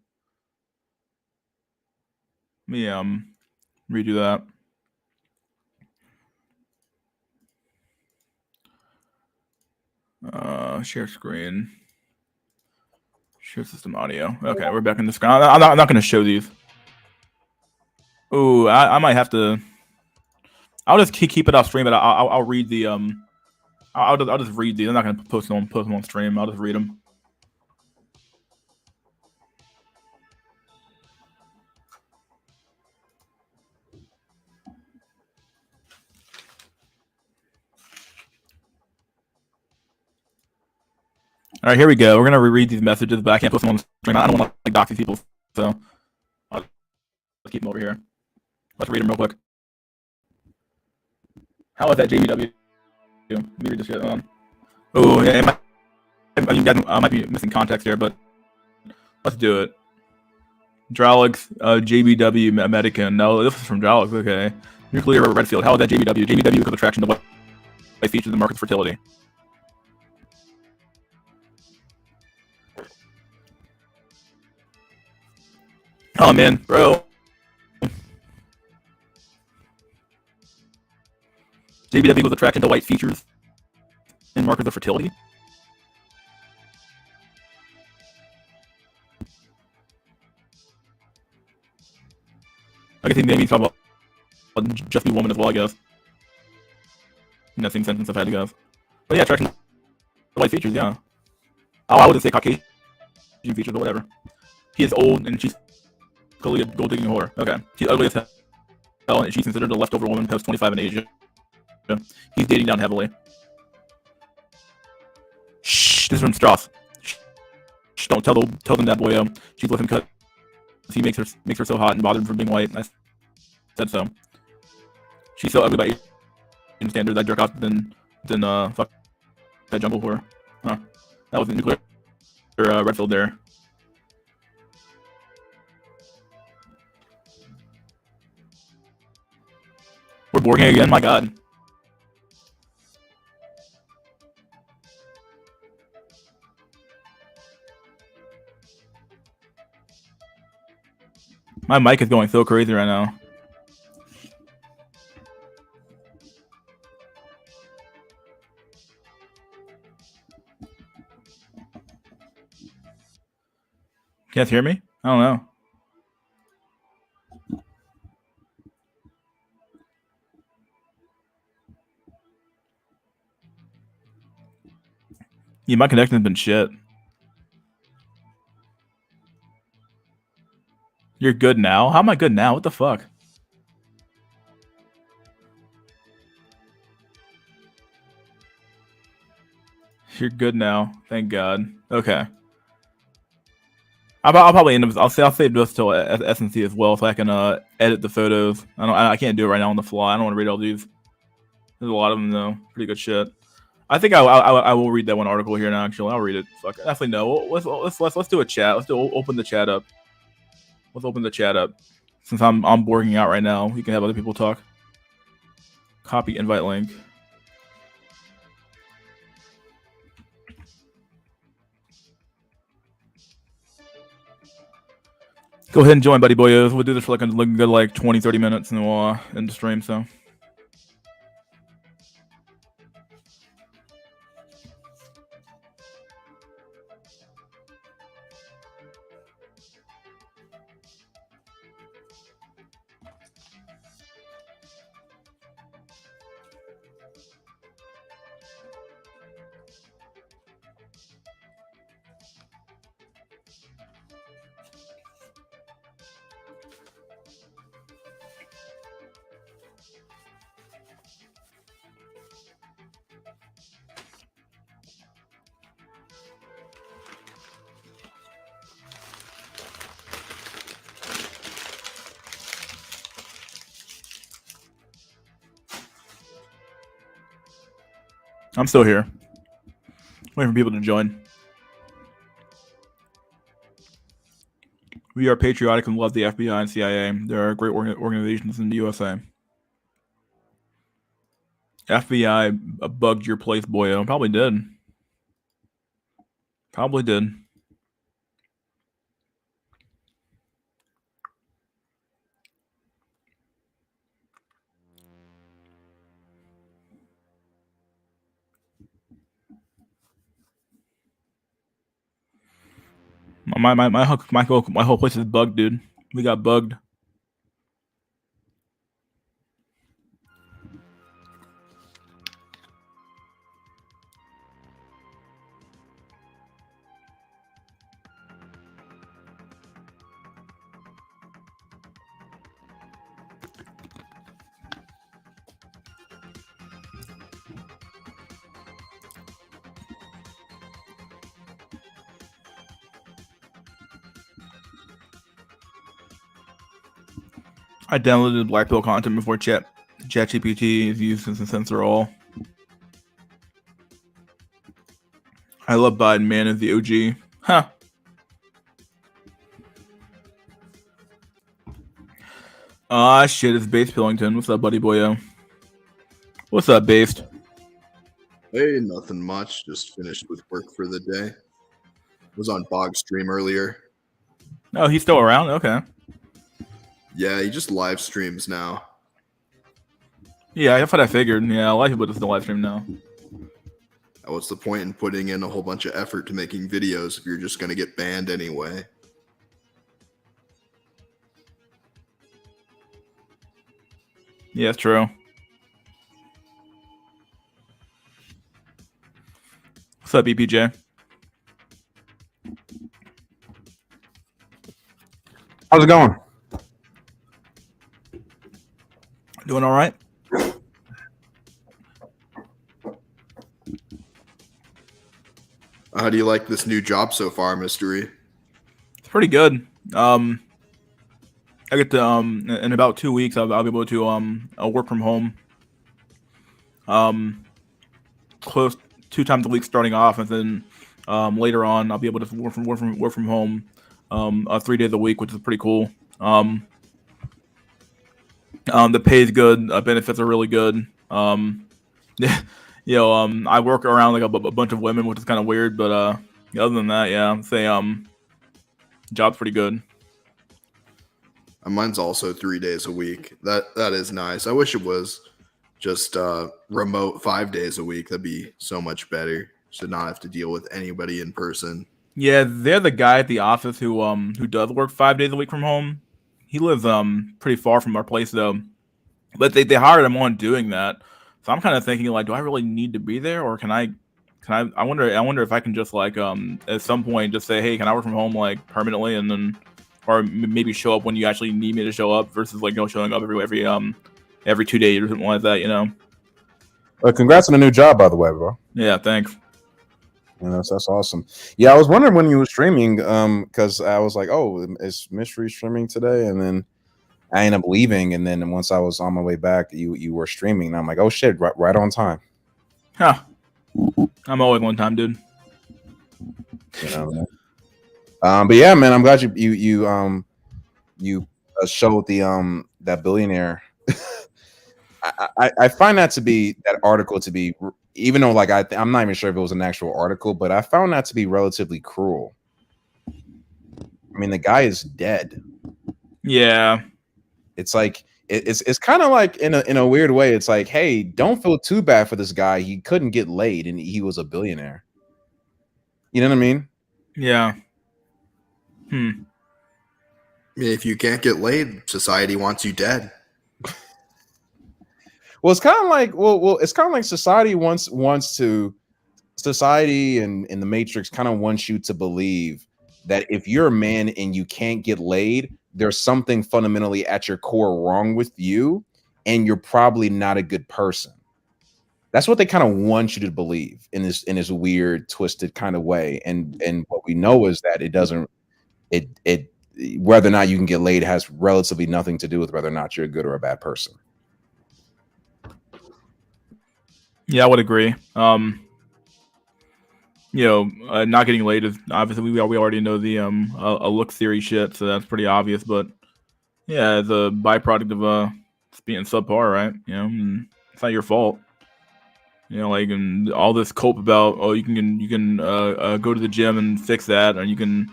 Let me redo that. Share screen. Share system audio. Okay, we're back in the screen. I'm not going to show these. Ooh, I might have to. I'll just keep it off stream, but I'll read the I'll just read these. I'm not going to post them on stream. I'll just read them. All right, here we go. We're gonna reread these messages, but I can't post them on the stream. I don't want to like dox these people, so I'll keep them over here. Let's read them real quick. How is that JBW? Let me read this shit. Oh yeah, you guys might be missing context here, but let's do it. Dralix, JBW Medican. No, this is from Dralix. Okay. Nuclear Redfield. How is that JBW? JBW equals attraction to white features and markers fertility. Oh man, bro. JBW equals attraction to white features and markers of fertility. I guess he maybe talk about just be woman as well, I guess. In that same sentence I've had to go. But yeah, attraction to white features, yeah. Oh, I wouldn't say Caucasian features, but whatever. He is old and she's clearly a gold digging whore. Okay. She's ugly as hell and she's considered a leftover woman post 25 in Asia. He's dating down heavily. Shh, this is from Strauss. Shh, don't tell them that boy she's with him because he makes her so hot and bothered from being white. I said so. She's so ugly by Asian standards. I jerk off than fuck that jungle whore. Huh. That was the nuclear Redfield there. We're boarding again. My God. My mic is going so crazy right now. You guys hear me? I don't know. Yeah, my connection's been shit. You're good now? How am I good now? What the fuck? You're good now. Thank God. Okay. I'll probably end up. I'll save this till SNC as well, so I can edit the photos. I can't do it right now on the fly. I don't want to read all these. There's a lot of them though. Pretty good shit. I think I will read that one article here now. Actually, I'll read it. Fuck. Definitely no. Let's do a chat. Open the chat up. Let's open the chat up. Since I'm borging out right now, we can have other people talk. Copy invite link. Go ahead and join, buddy boyos. We'll do this for like a good like 20-30 minutes and we'll end the stream. So. I'm still here. Waiting for people to join. We are patriotic and love the FBI and CIA. There are great organizations in the USA. FBI bugged your place, boyo. Probably did. Probably did. My whole place is bugged, dude. We got bugged. I downloaded Black Pill content before ChatGPT is used as a censor all. I love Biden, man, as the OG. Huh. Ah, shit, it's Based Pillington. What's up, buddy boyo? What's up, Based? Hey, nothing much. Just finished with work for the day. Was on Bog's stream earlier. Oh, he's still around? Okay. Yeah, he just live streams now. Yeah, that's what I figured. Yeah, a lot of people just live stream now. What's the point in putting in a whole bunch of effort to making videos if you're just going to get banned anyway? Yeah, it's true. What's up, EPJ? How's it going? Doing all right? How do you like this new job so far, Mystery? It's pretty good. I get to in about 2 weeks I'll be able to work from home. Close 2 times a week starting off, and then later on I'll be able to work from home 3 days a week, which is pretty cool. The pay is good. Benefits are really good. You know, I work around like a bunch of women, which is kind of weird, but other than that, yeah, I'd say job's pretty good. Mine's also 3 days a week. That is nice. I wish it was just remote 5 days a week. That'd be so much better. Should not have to deal with anybody in person. Yeah, they're the guy at the office who does work 5 days a week from home. He lives pretty far from our place though, but they hired him on doing that. So I'm kind of thinking like, do I really need to be there, or can I? I wonder if I can just like at some point just say, hey, can I work from home like permanently, and then or maybe show up when you actually need me to show up versus like showing up every 2 days or something like that, you know. Congrats on the new job, by the way, bro. Yeah, thanks. You know, that's awesome. Yeah, I was wondering when you were streaming, because I was like, oh, is Mystery streaming today? And then I ended up leaving, and then once I was on my way back, you were streaming, and I'm like, oh shit, right on time. Huh. I'm always on time, dude. You know, but yeah, man, I'm glad you showed the that billionaire. I find that article to be, even though like I'm not even sure if it was an actual article, but I found that to be relatively cruel. I mean, the guy is dead. Yeah. It's like it's kind of like in a weird way. It's like, hey, don't feel too bad for this guy. He couldn't get laid, and he was a billionaire. You know what I mean? Yeah. I mean, if you can't get laid, society wants you dead. Well, it's kind of like it's kind of like society wants to society and the Matrix kind of wants you to believe that if you're a man and you can't get laid, there's something fundamentally at your core wrong with you, and you're probably not a good person. That's what they kind of want you to believe in this weird, twisted kind of way. And what we know is that it doesn't it whether or not you can get laid has relatively nothing to do with whether or not you're a good or a bad person. Yeah, I would agree. Not getting laid is obviously we already know the a look theory shit, so that's pretty obvious. But yeah, as a byproduct of being subpar, right? It's not your fault. And all this cope about you can go to the gym and fix that, or you can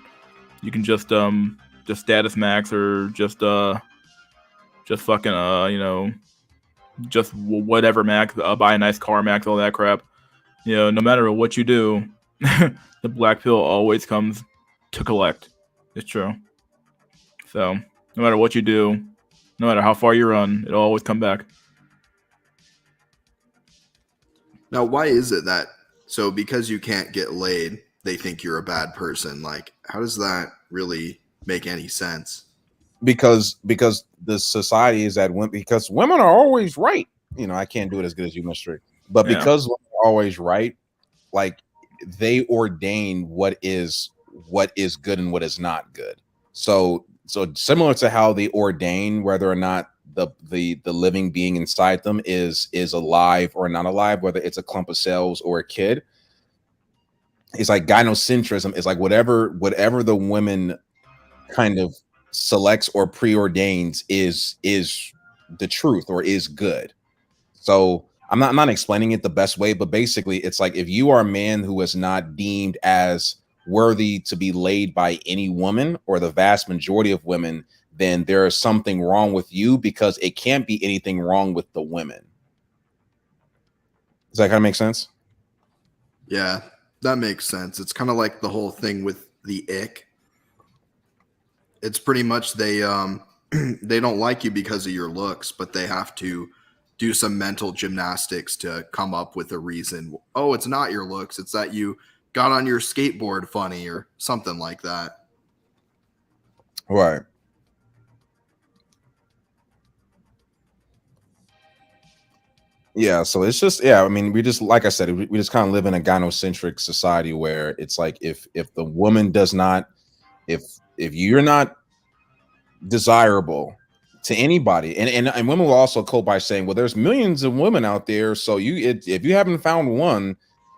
just status max or just fucking just whatever max, buy a nice car max, all that crap. No matter what you do, the black pill always comes to collect. It's true. So no matter what you do, no matter how far you run, it'll always come back. Now, why is it that so because you can't get laid, they think you're a bad person? Like, how does that really make any sense? Because the society is that because women are always right. I can't do it as good as you, Mystery. But because women are always right, like they ordain what is good and what is not good. So similar to how they ordain whether or not the living being inside them is alive or not alive, whether it's a clump of cells or a kid. It's like gynocentrism is like whatever the women kind of selects or preordains is the truth or is good. So I'm not explaining it the best way, but basically it's like if you are a man who is not deemed as worthy to be laid by any woman or the vast majority of women, then there is something wrong with you, because it can't be anything wrong with the women. Does that kind of make sense? Yeah, that makes sense. It's kind of like the whole thing with the ick. It's pretty much they don't like you because of your looks, but they have to do some mental gymnastics to come up with a reason. Oh, it's not your looks. It's that you got on your skateboard funny or something like that. Right. Yeah, so it's just I mean, we just like I said, we just kind of live in a gynocentric society where it's like if the woman does not, if you're not desirable to anybody, and women will also cope by saying, well, there's millions of women out there, so if you haven't found one,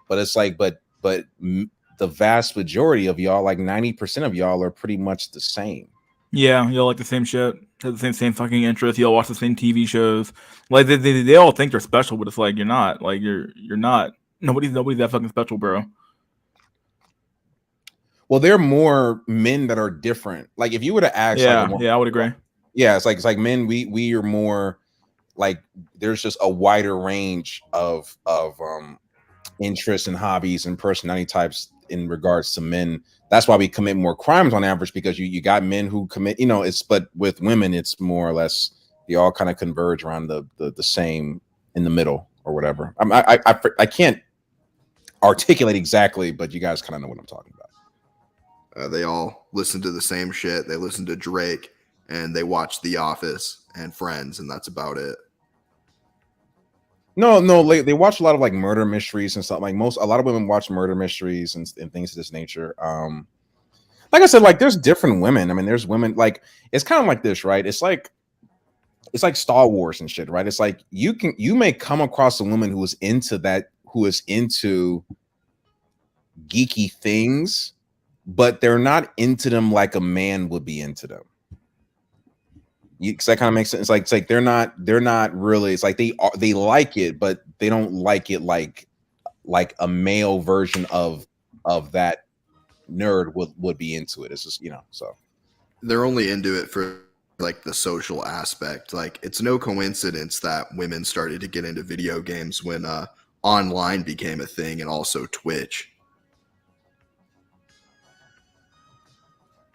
but it's like but the vast majority of y'all, like 90% of y'all, are pretty much the same. Yeah, y'all like the same shit, have the same fucking interests. Y'all watch the same TV shows. Like they all think they're special, but it's like you're not. Like you're not. Nobody's that fucking special, bro. Well, there are more men that are different. Like if you were to ask, I would agree. Yeah, it's like men. We are more like there's just a wider range of interests and hobbies and personality types in regards to men. That's why we commit more crimes on average, because you got men who commit, but with women it's more or less they all kind of converge around the same in the middle or whatever. I can't articulate exactly, but you guys kind of know what I'm talking about. They all listen to the same shit. They listen to Drake and they watch The Office and Friends, and that's about it. No, they watch a lot of like murder mysteries and stuff. Like a lot of women watch murder mysteries and things of this nature. Like I said, like there's different women. I mean, there's women like it's kind of like this, right? It's like Star Wars and shit, right? It's like you may come across a woman who is into geeky things, but they're not into them like a man would be into them. Because that kind of makes sense. It's like they're not really. It's like they like it, but they don't like it like a male version of that nerd would be into it. It's just so. they're only into it for like the social aspect. Like it's no coincidence that women started to get into video games when online became a thing, and also Twitch.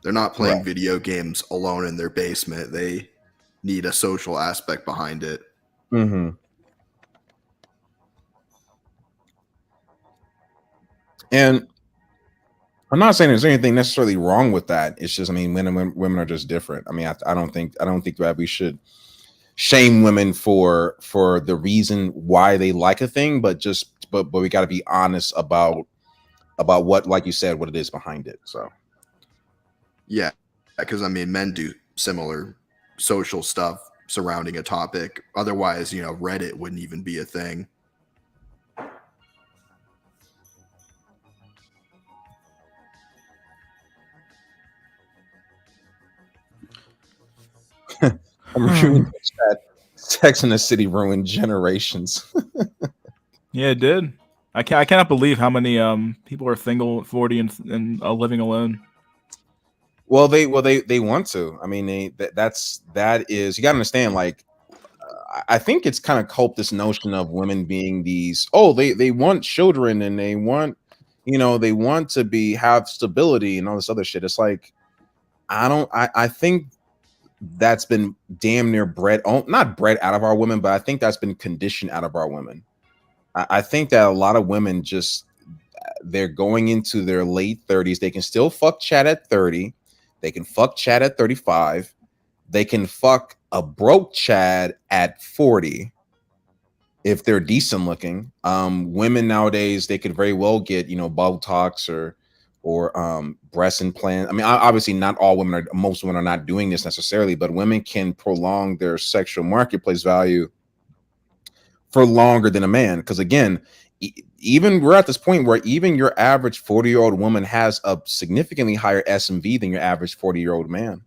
They're not playing video games alone in their basement. They need a social aspect behind it. Mm-hmm. And I'm not saying there's anything necessarily wrong with that. It's just, I mean, women are just different. I mean, I don't think that we should shame women for the reason why they like a thing, but we got to be honest about what, like you said, what it is behind it. So yeah, because I mean, men do similar social stuff surrounding a topic. Otherwise, you know, Reddit wouldn't even be a thing. I'm reviewing that Sex in the City ruined generations. Yeah, it did. I cannot believe how many people are single at 40 and living alone. Well, they want to. I mean, that is, you got to understand. Like, I think it's kind of cult, this notion of women being these. Oh, they want children and they want, they want to have stability and all this other shit. It's like, I think that's been damn near not bred out of our women, but I think that's been conditioned out of our women. I think that a lot of women they're going into their late 30s. They can still fuck Chad at 30. They can fuck Chad at 35. They can fuck a broke Chad at 40 if they're decent looking. Women nowadays, they could very well get, Botox or breast implant. I mean, obviously not all women most women are not doing this necessarily, but women can prolong their sexual marketplace value for longer than a man. Because again, even we're at this point where even your average 40-year-old woman has a significantly higher SMV than your average 40-year-old man.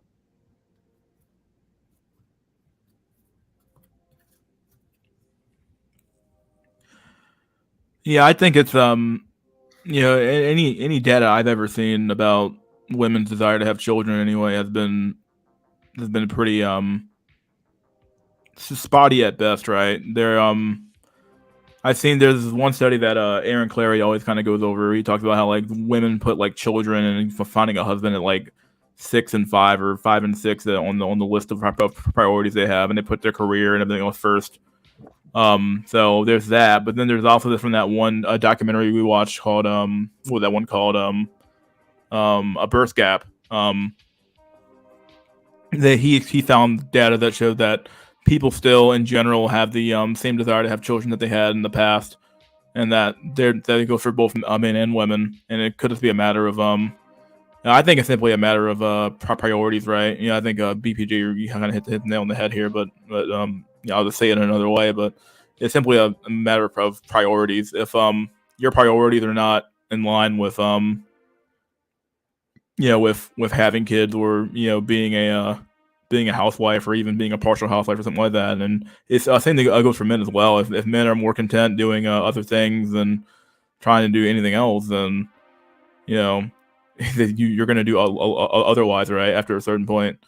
Yeah, I think it's any data I've ever seen about women's desire to have children anyway has been pretty spotty at best, right? I've seen there's one study that Aaron Clary always kind of goes over. He talks about how like women put like children and finding a husband at like 6 and 5 or 5 and 6 on the list of priorities they have, and they put their career and everything else first. So there's that, but then there's also this from that one documentary we watched called what was that one called A Birth Gap. That he found data that showed that people still in general have the same desire to have children that they had in the past, and that it goes for both men and women, and it could just be a matter of I think it's simply a matter of priorities, right? I think BPG, you kind of hit the nail on the head here, but I'll just say it in another way, but it's simply a matter of priorities. If your priorities are not in line with with having kids or being a housewife or even being a partial housewife or something like that, and it's same thing goes for men as well. If men are more content doing other things than trying to do anything else, then you're going to do otherwise, right? After a certain point.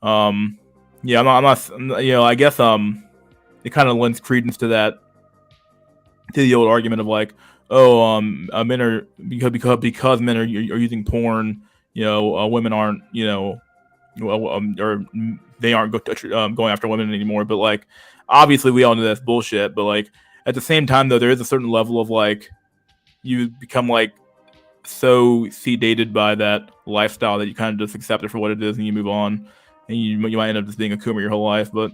I'm not I guess it kind of lends credence to the old argument of like, men are because men are using porn, women aren't, or they aren't going after women anymore. But like, obviously we all know that's bullshit. But like, at the same time though, there is a certain level of like, you become like so sedated by that lifestyle that you kind of just accept it for what it is and you move on, and you might end up just being a coomer your whole life. But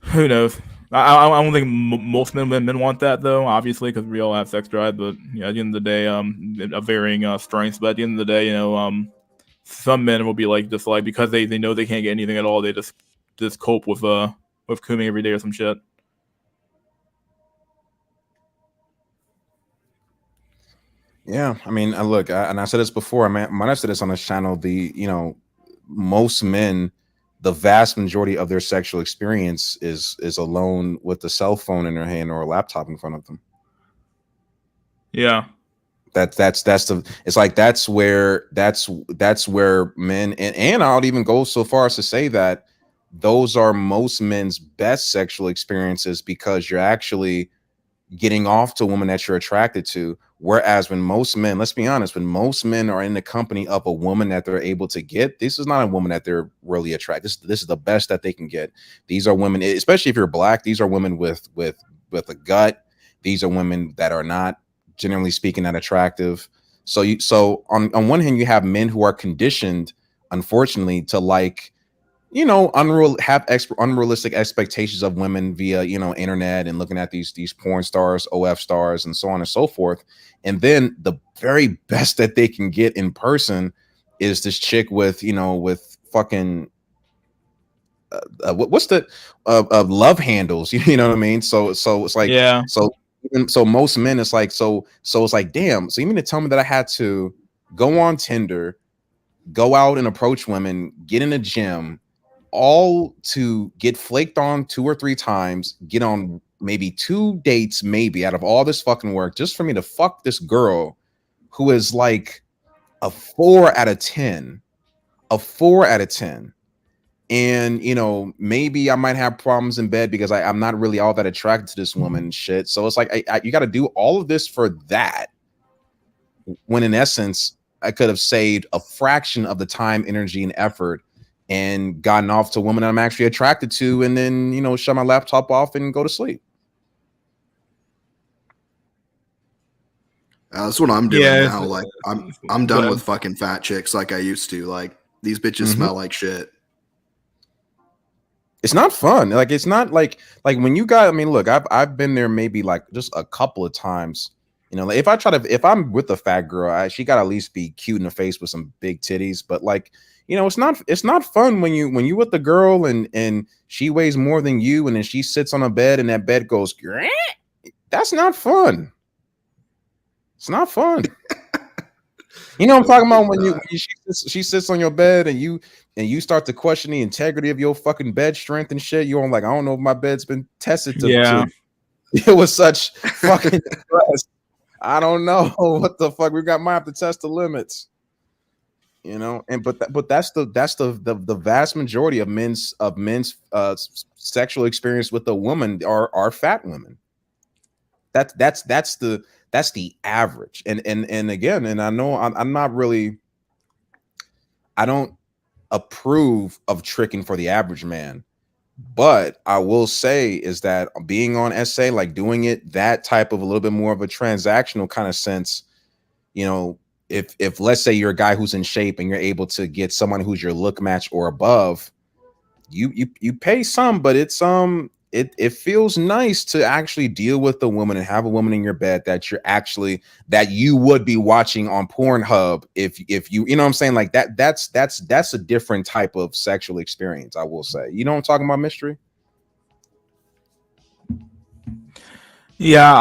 who knows? I don't think most men want that though, obviously, because we all have sex drive. But at the end of the day, of varying strengths. But at the end of the day, some men will be like just like because they know they can't get anything at all, they just cope with cooming every day or some shit. Yeah, I mean, look, and I said this before. I might have said this on this channel. Most men, the vast majority of their sexual experience is alone with a cell phone in their hand or a laptop in front of them. Yeah. That's the it's like that's where men and I would even go so far as to say that those are most men's best sexual experiences, because you're actually getting off to a woman that you're attracted to. Whereas when most men, let's be honest, when most men are in the company of a woman that they're able to get, this is not a woman that they're really attracted. This is the best that they can get. These are women, especially if you're black, these are women with a gut. These are women that are not, generally speaking, that attractive. So on one hand, you have men who are conditioned, unfortunately, to like, unrealistic expectations of women via, internet and looking at these porn stars, OF stars, and so on and so forth. And then the very best that they can get in person is this chick with, with fucking what's the love handles, you know what I mean? So it's like, Yeah. so most men, it's like, so it's like, damn, so you mean to tell me that I had to go on Tinder, go out and approach women, get in a gym, all to get flaked on 2 or 3 times, get on maybe 2 dates, maybe, out of all this fucking work, just for me to fuck this girl who is like a 4 out of 10, a 4 out of 10. And maybe I might have problems in bed because I'm not really all that attracted to this woman and shit. So it's like, you got to do all of this for that, when in essence I could have saved a fraction of the time, energy, and effort and gotten off to a woman that I'm actually attracted to, and then shut my laptop off and go to sleep. That's what I'm doing Yeah, now. Like I'm done with fucking fat chicks like I used to. Like these bitches smell like shit. It's not fun. Like it's not like when you got. I mean, look, I've been there maybe like just a couple of times. Like if I'm with a fat girl, she got to at least be cute in the face with some big titties. But like, it's not fun when you with the girl and she weighs more than you, and then she sits on a bed and that bed goes. That's not fun. It's not fun. You know what I'm talking about, when she sits on your bed and you start to question the integrity of your fucking bed strength and shit. You're like, I don't know if my bed's been tested to it was such fucking stress. I don't know what the fuck. Might have to test the limits. But that's the vast majority of men's sexual experience with a woman are fat women. That's the average. And again, and I know I'm not really, I don't approve of tricking for the average man, but I will say is that being on SA, like doing it that type of a little bit more of a transactional kind of sense, if let's say you're a guy who's in shape and you're able to get someone who's your look match or above, you pay some, but it's it feels nice to actually deal with a woman and have a woman in your bed that you would be watching on Pornhub if you know what I'm saying, like that's a different type of sexual experience, I will say. You know what I'm talking about, Mystery? Yeah,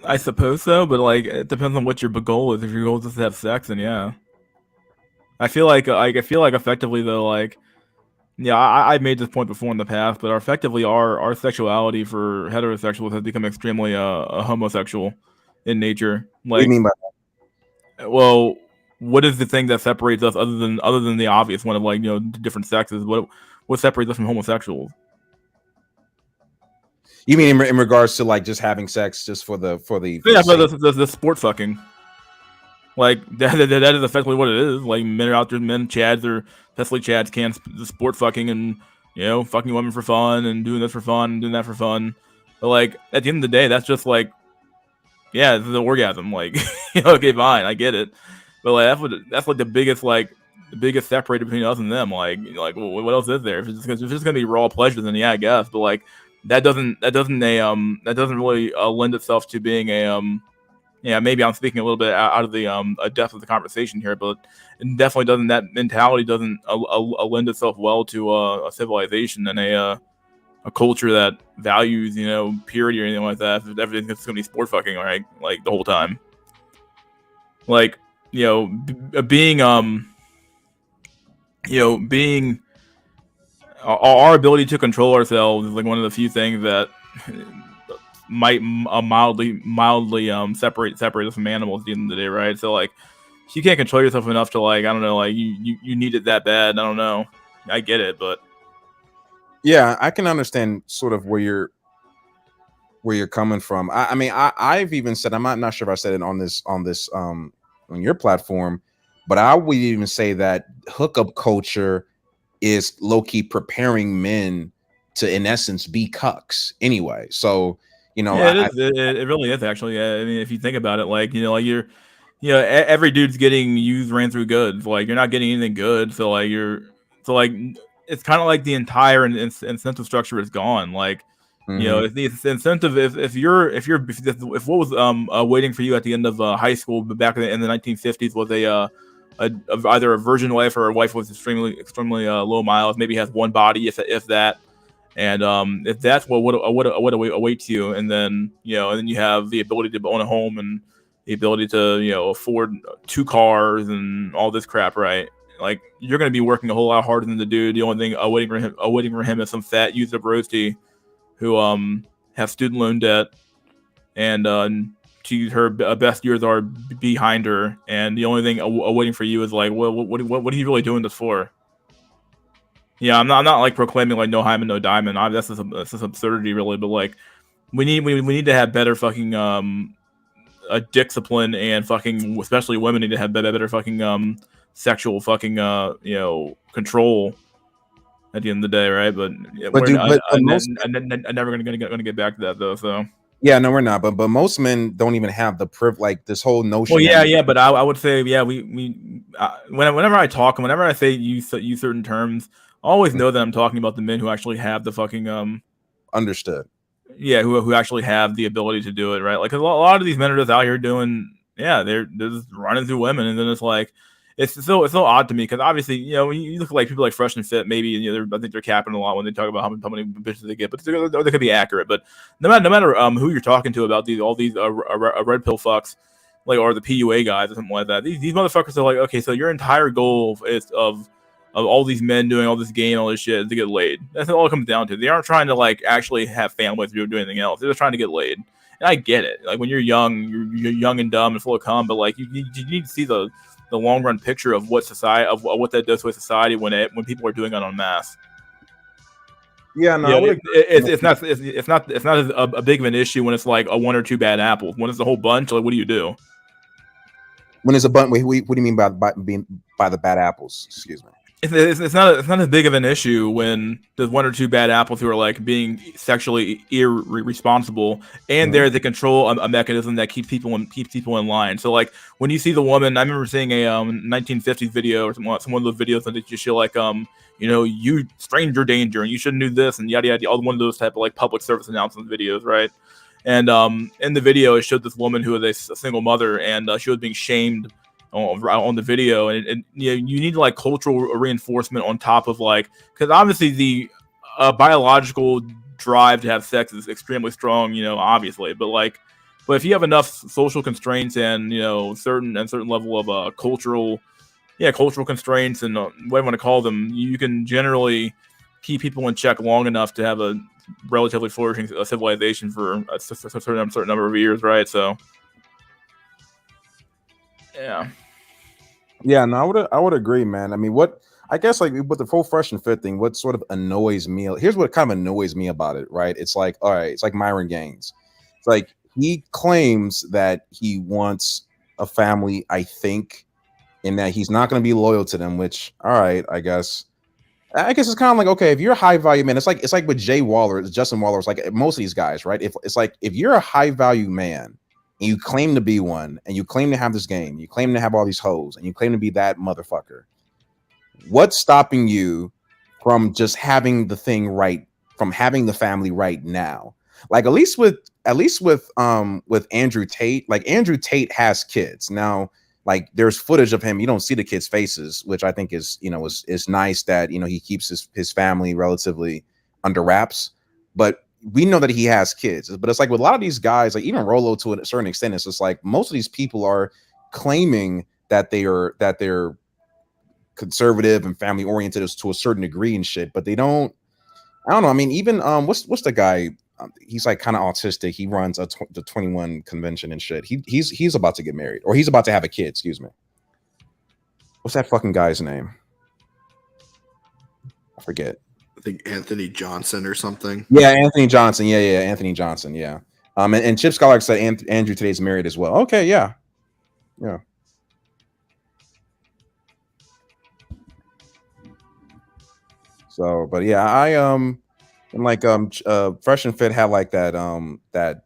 I suppose so, but like it depends on what your goal is. If your goal is just to have sex, then yeah. I feel like effectively though, like, yeah, I've made this point before in the past, but effectively our sexuality for heterosexuals has become extremely homosexual in nature. What do you Like, mean by well, what is the thing that separates us other than the obvious one of like different sexes? What separates us from homosexuals? You mean in regards to like just having sex just for the Yeah, the sport fucking. Like that is effectively what it is. Like men are out there, chads or especially chads can sport fucking and fucking women for fun and doing this for fun and doing that for fun. But like at the end of the day, that's just like, yeah, it's the orgasm. Like okay, fine, I get it. But like that's like the biggest separator between us and them. Like what else is there? If it's just gonna be raw pleasure, then yeah, I guess. But like that doesn't really lend itself to being a yeah, maybe I'm speaking a little bit out of the depth of the conversation here, but it definitely doesn't. That mentality doesn't lend itself well to a civilization and a culture that values purity or anything like that. If everything's just gonna be sport fucking, right? Like the whole time. Like being being our ability to control ourselves is like one of the few things that might mildly separate us from animals at the end of the day, right? So like, you can't control yourself enough to like, I don't know, like you need it that bad. I don't know. I get it, but yeah, I can understand sort of where you're coming from. I mean, I've even said, I'm not sure if I said it on this on your platform, but I would even say that hookup culture is low-key preparing men to, in essence, be cucks anyway. So, you know, yeah, it really is actually. Yeah, I mean, if you think about it, like like every dude's getting used ran through goods. Like you're not getting anything good, so like it's kind of like the entire incentive structure is gone. Like if the incentive, if what was waiting for you at the end of high school back in the 1950s was either a virgin wife or a wife with extremely low miles, maybe has one body if that, and if that's what awaits you, and then and then you have the ability to own a home and the ability to afford 2 cars and all this crap, right? Like you're going to be working a whole lot harder than the dude. The only thing awaiting for him is some fat used up roasty who has student loan debt, and her best years are behind her, and the only thing awaiting for you is like, what are you really doing this for? Yeah, I'm not like proclaiming like no hymen, no diamond. That's just absurdity, really. But like, we need to have better fucking a discipline, and fucking especially women need to have better fucking sexual fucking control at the end of the day, right? But I'm never gonna get back to that though. So yeah, no, we're not. But most men don't even have the like this whole notion. Well, yeah. But I would say, yeah, whenever I talk and whenever I say use certain terms, always know that I'm talking about the men who actually have the fucking understood. Yeah, who actually have the ability to do it, right? Like a lot of these men are just out here doing, they're just running through women, and then it's like, it's so odd to me because obviously, when you look at like people like Fresh and Fit, maybe I think they're capping a lot when they talk about how many bitches they get, but they could be accurate. But no matter who you're talking to about all these red pill fucks, like, or the PUA guys or something like that, these motherfuckers are like, okay, so your entire goal is of all these men doing all this game, all this shit, is to get laid. That's all it comes down to. They aren't trying to like actually have families or do anything else. They're just trying to get laid. And I get it. Like when you're young and dumb and full of cum, but like you need to see the long run picture of what society, of what that does with society when people are doing it en masse. Yeah, no, it's not a big of an issue when it's like a 1 or 2 bad apples. When it's a whole bunch, like what do you do? When it's a bunch, what do you mean by the bad apples? Excuse me. It's not as big of an issue when there's 1 or 2 bad apples who are like being sexually irresponsible, and they're the control a mechanism that keeps people in line. So like when you see the woman, I remember seeing a 1950s video or some one of those videos that you show like you stranger danger and you shouldn't do this and yada yada, all one of those type of like public service announcement videos, right? And in the video it showed this woman who was a single mother, and she was being shamed on the video, and you need like cultural reinforcement on top of like, because obviously the biological drive to have sex is extremely strong, obviously, but if you have enough social constraints and certain level of cultural constraints and what I want to call them, you can generally keep people in check long enough to have a relatively flourishing civilization for a certain number of years, right? So yeah, no, I would agree, man. I mean, I guess like with the full Fresh and Fit thing, what sort of annoys me, here's what kind of annoys me about it, right? It's like, all right, it's like Myron Gaines. It's like he claims that he wants a family, I think, and that he's not going to be loyal to them, which, all right, I guess it's kind of like, okay, if you're a high value man, it's like with Justin Waller, it's like most of these guys, right? If you're a high value man and you claim to be one, and you claim to have this game, you claim to have all these hoes, and you claim to be that motherfucker, what's stopping you from just having the thing right, from having the family right now? Like at least with Andrew Tate, like Andrew Tate has kids now. Like there's footage of him. You don't see the kids' faces, which I think is nice that he keeps his family relatively under wraps. But we know that he has kids. But it's like with a lot of these guys, like even Rolo to a certain extent, it's just like most of these people are claiming that they're conservative and family oriented to a certain degree and shit, but they don't. I don't know. I mean, even what's the guy? he's like kind of autistic. He runs the 21 convention and shit. He's about to get married, or he's about to have a kid. Excuse me. What's that fucking guy's name? I forget. I think Anthony Johnson or something. Yeah, Anthony Johnson. Yeah, Anthony Johnson. Yeah. And Chip Scholar said Andrew today's married as well. Okay, yeah. So, but yeah, I and like Fresh and Fit had like that that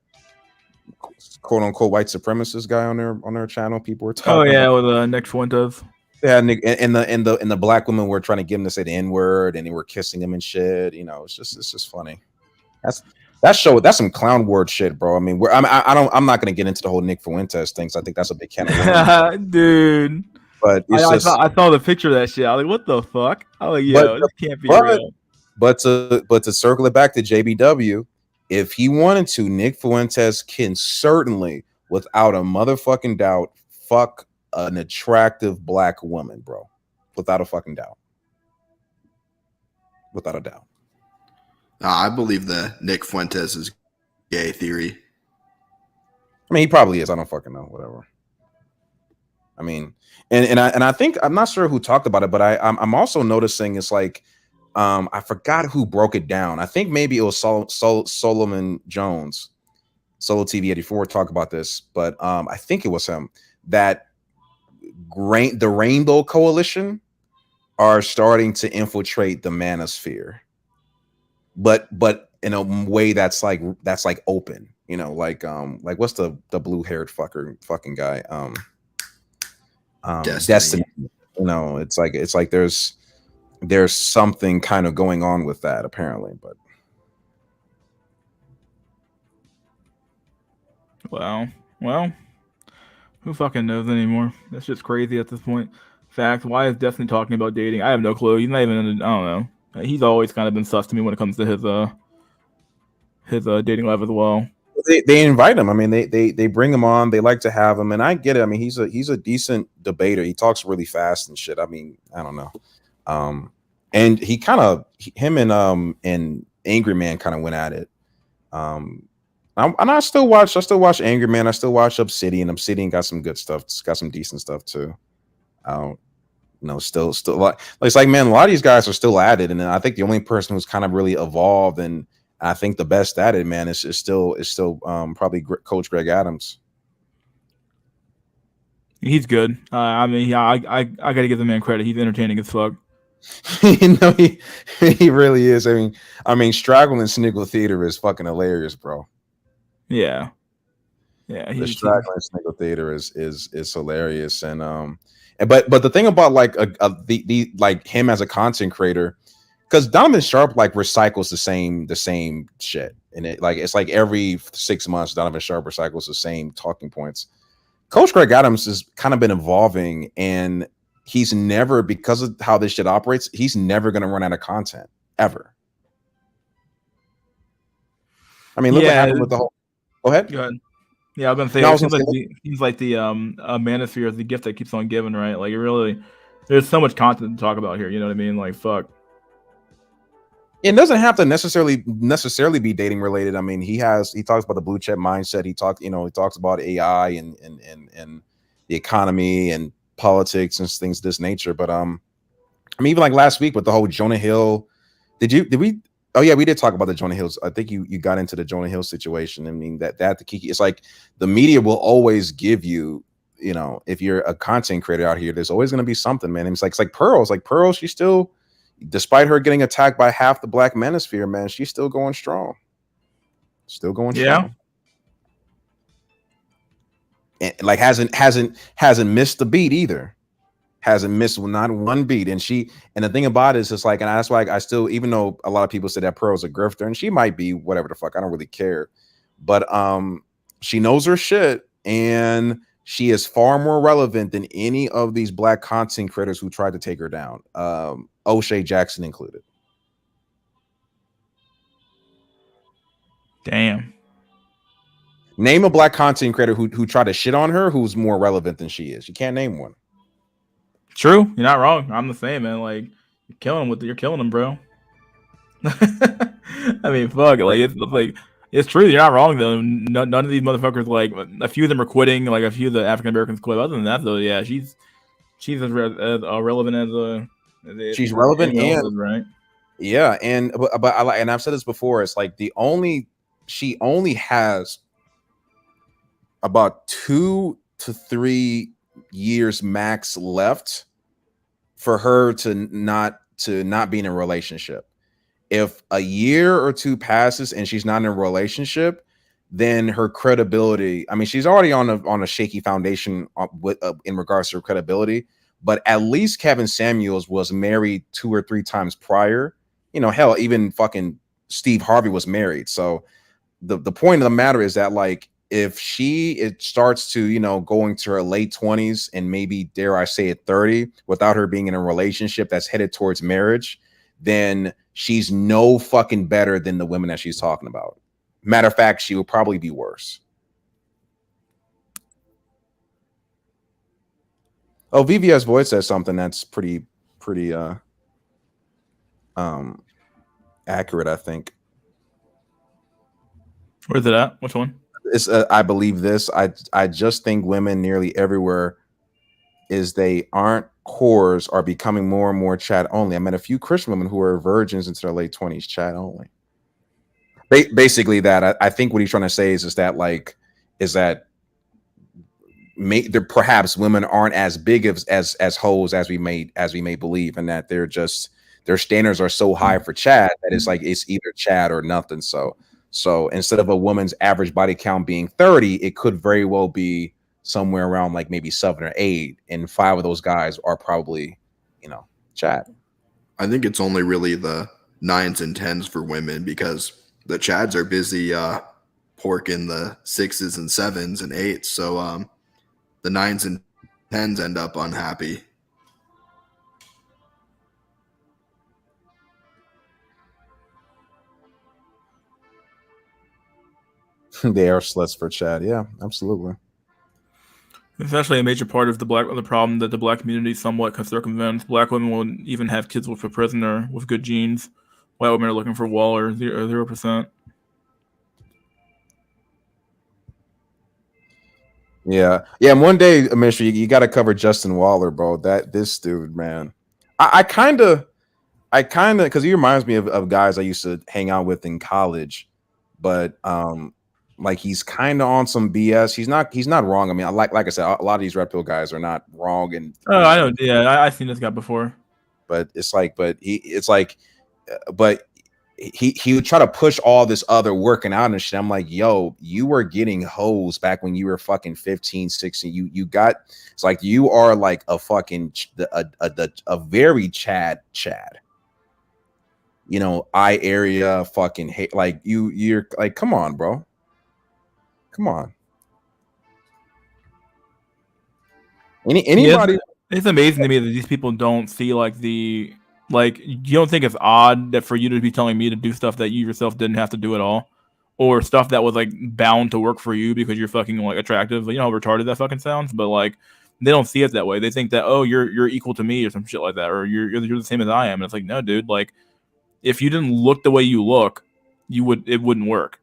quote unquote white supremacist guy on their channel. People were talking. Oh yeah, about. with Nick Fuentes. Yeah, and the black women were trying to get him to say the N-word, and they were kissing him and shit. You know, it's just funny. That's some clown word shit, bro. I mean, I'm not gonna get into the whole Nick Fuentes things. I think that's a big can of worms. Dude. But I saw the picture of that shit. I was like, what the fuck? I was like, yo, this can't be real. But to circle it back to JBW, if he wanted to, Nick Fuentes can certainly, without a motherfucking doubt, fuck an attractive black woman, bro. Without a fucking doubt. Without a doubt. I believe the Nick Fuentes is gay theory. I mean, he probably is. I don't fucking know. Whatever. I mean, and I think I'm not sure who talked about it, but I'm also noticing it's like I forgot who broke it down. I think maybe it was Solomon Jones, Solo TV 84 talk about this, but I think it was him that the Rainbow Coalition are starting to infiltrate the manosphere, but in a way that's like open, you know, like what's the blue-haired fucking guy, Destiny. You know, it's like there's something kind of going on with that apparently, but well, who fucking knows anymore? That's just crazy at this point. Fact, why is Destiny talking about dating? I have no clue. He's not even I don't know. He's always kind of been sus to me when it comes to his dating life as well. They invite him. I mean, they bring him on. They like to have him, and I get it. I mean, he's a decent debater. He talks really fast and shit. I mean, I don't know. And he kind of him and Angry Man kind of went at it. I still watch Angry Man. I still watch Obsidian. Obsidian got some good stuff. It's got some decent stuff too. Still like it's like, man, a lot of these guys are still at it, and I think the only person who's kind of really evolved and I think the best at it, man, is still probably Coach Greg Adams. He's good. I mean, yeah, I gotta give the man credit. He's entertaining as fuck. You know, he really is. I mean, Straggle and Sniggle Theater is fucking hilarious, bro. Yeah. The Straggle and Sniggle Theater is hilarious, and but the thing about like the like him as a content creator, because Donovan Sharp like recycles the same shit, and it's like every 6 months Donovan Sharp recycles the same talking points. Coach Greg Adams has kind of been evolving, and he's never, because of how this shit operates, he's never going to run out of content ever. I mean, look what happened with the whole. Go ahead. Yeah, I've been saying it seems like the manosphere is the gift that keeps on giving, right? Like, there's so much content to talk about here. You know what I mean? Like, fuck. It doesn't have to necessarily be dating related. I mean, he talks about the blue chip mindset. He talks about AI and the economy and politics and things of this nature. But I mean, even like last week with the whole Jonah Hill, did we? Oh yeah, we did talk about the Jonah Hills. I think you got into the Jonah Hill situation. I mean, that the Kiki, it's like the media will always give you, you know, if you're a content creator out here, there's always going to be something, man. It's like Pearl. She's still, despite her getting attacked by half the black manosphere, man, she's still going strong. Yeah. And like hasn't missed the beat either. Hasn't missed not one beat. And the thing about it is, it's like, and that's why I still, even though a lot of people say that Pearl's a grifter, and she might be, whatever the fuck, I don't really care. But she knows her shit, and she is far more relevant than any of these black content creators who tried to take her down. O'Shea Jackson included. Damn. Name a black content creator who tried to shit on her who's more relevant than she is. You can't name one. True, you're not wrong. I'm the same, man. Like, you're killing them, bro. I mean, fuck. Like, it's like It's true. You're not wrong though. None of these motherfuckers, like a few of them are quitting. Like a few of the African Americans quit. Other than that, though, yeah, she's as relevant as She's relevant, anyone else and is, right? yeah, and but I like, and I've said this before. It's like she only has about 2 to 3 years max left for her to not be in a relationship. If a year or two passes and she's not in a relationship, then her credibility, I mean, she's already on a shaky foundation in regards to her credibility, but at least Kevin Samuels was married 2 or 3 times prior. You know, hell, even fucking Steve Harvey was married. So the point of the matter is that, like, if it starts to, you know, going to her late 20s and maybe, dare I say it, 30 without her being in a relationship that's headed towards marriage, then she's no fucking better than the women that she's talking about. Matter of fact, she will probably be worse. Oh, VVS Void says something that's pretty accurate, I think. Where's it at? Which one? It's I believe this. I just think women nearly everywhere is they aren't whores are becoming more and more chat only. I met a few Christian women who are virgins into their late 20s, chat only. Basically, that I think what he's trying to say is that perhaps women aren't as big as hoes as we may believe, and that they're just, their standards are so high for chat that it's like it's either chat or nothing. So instead of a woman's average body count being 30, it could very well be somewhere around like maybe 7 or 8, and 5 of those guys are probably, you know, chat. I think it's only really the 9s and 10s for women, because the chads are busy porking the 6s and 7s and 8s. So the 9s and 10s end up unhappy. They are sluts for chat. Yeah, absolutely. It's actually a major part of the problem that the black community somewhat can circumvent. Black women will even have kids with a prisoner with good genes. White women are looking for Waller 0%. Yeah. And one day, Mystery, you got to cover Justin Waller, bro. This dude, man. I kind of, because he reminds me of guys I used to hang out with in college, but like he's kind of on some BS. He's not wrong. I mean, like I said, a lot of these red pill guys are not wrong. And I know, yeah, I've seen this guy before. But he would try to push all this other working out and shit. I'm like, yo, you were getting hoes back when you were fucking 15, 16. It's like you are like a fucking a very Chad. You know, eye area fucking hate. Like you're like, come on, bro. Come on. Anybody? Yeah, it's amazing to me that these people don't see you don't think it's odd that for you to be telling me to do stuff that you yourself didn't have to do at all, or stuff that was like bound to work for you because you're fucking like attractive. You know how retarded that fucking sounds, but like they don't see it that way. They think that, oh, you're equal to me or some shit like that, or you're the same as I am. And it's like, no, dude. Like if you didn't look the way you look, it wouldn't work.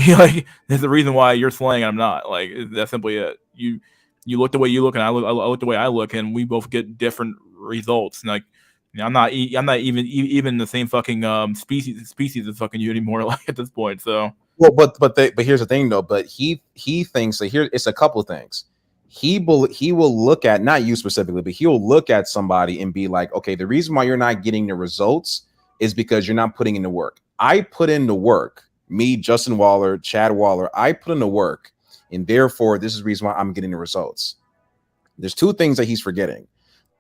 Like there's a reason why you're slaying and I'm not. Like that's simply it. You look the way you look and I look the way I look, and we both get different results. And like, you know, I'm not even the same fucking species as fucking you anymore. Like at this point, so. Well, but here's the thing though. But he thinks that here it's a couple of things. He will look at, not you specifically, but he'll look at somebody and be like, okay, the reason why you're not getting the results is because you're not putting in the work. I put in the work. Me, Justin Waller, Chad Waller, I put in the work, and therefore this is the reason why I'm getting the results. There's 2 things that he's forgetting.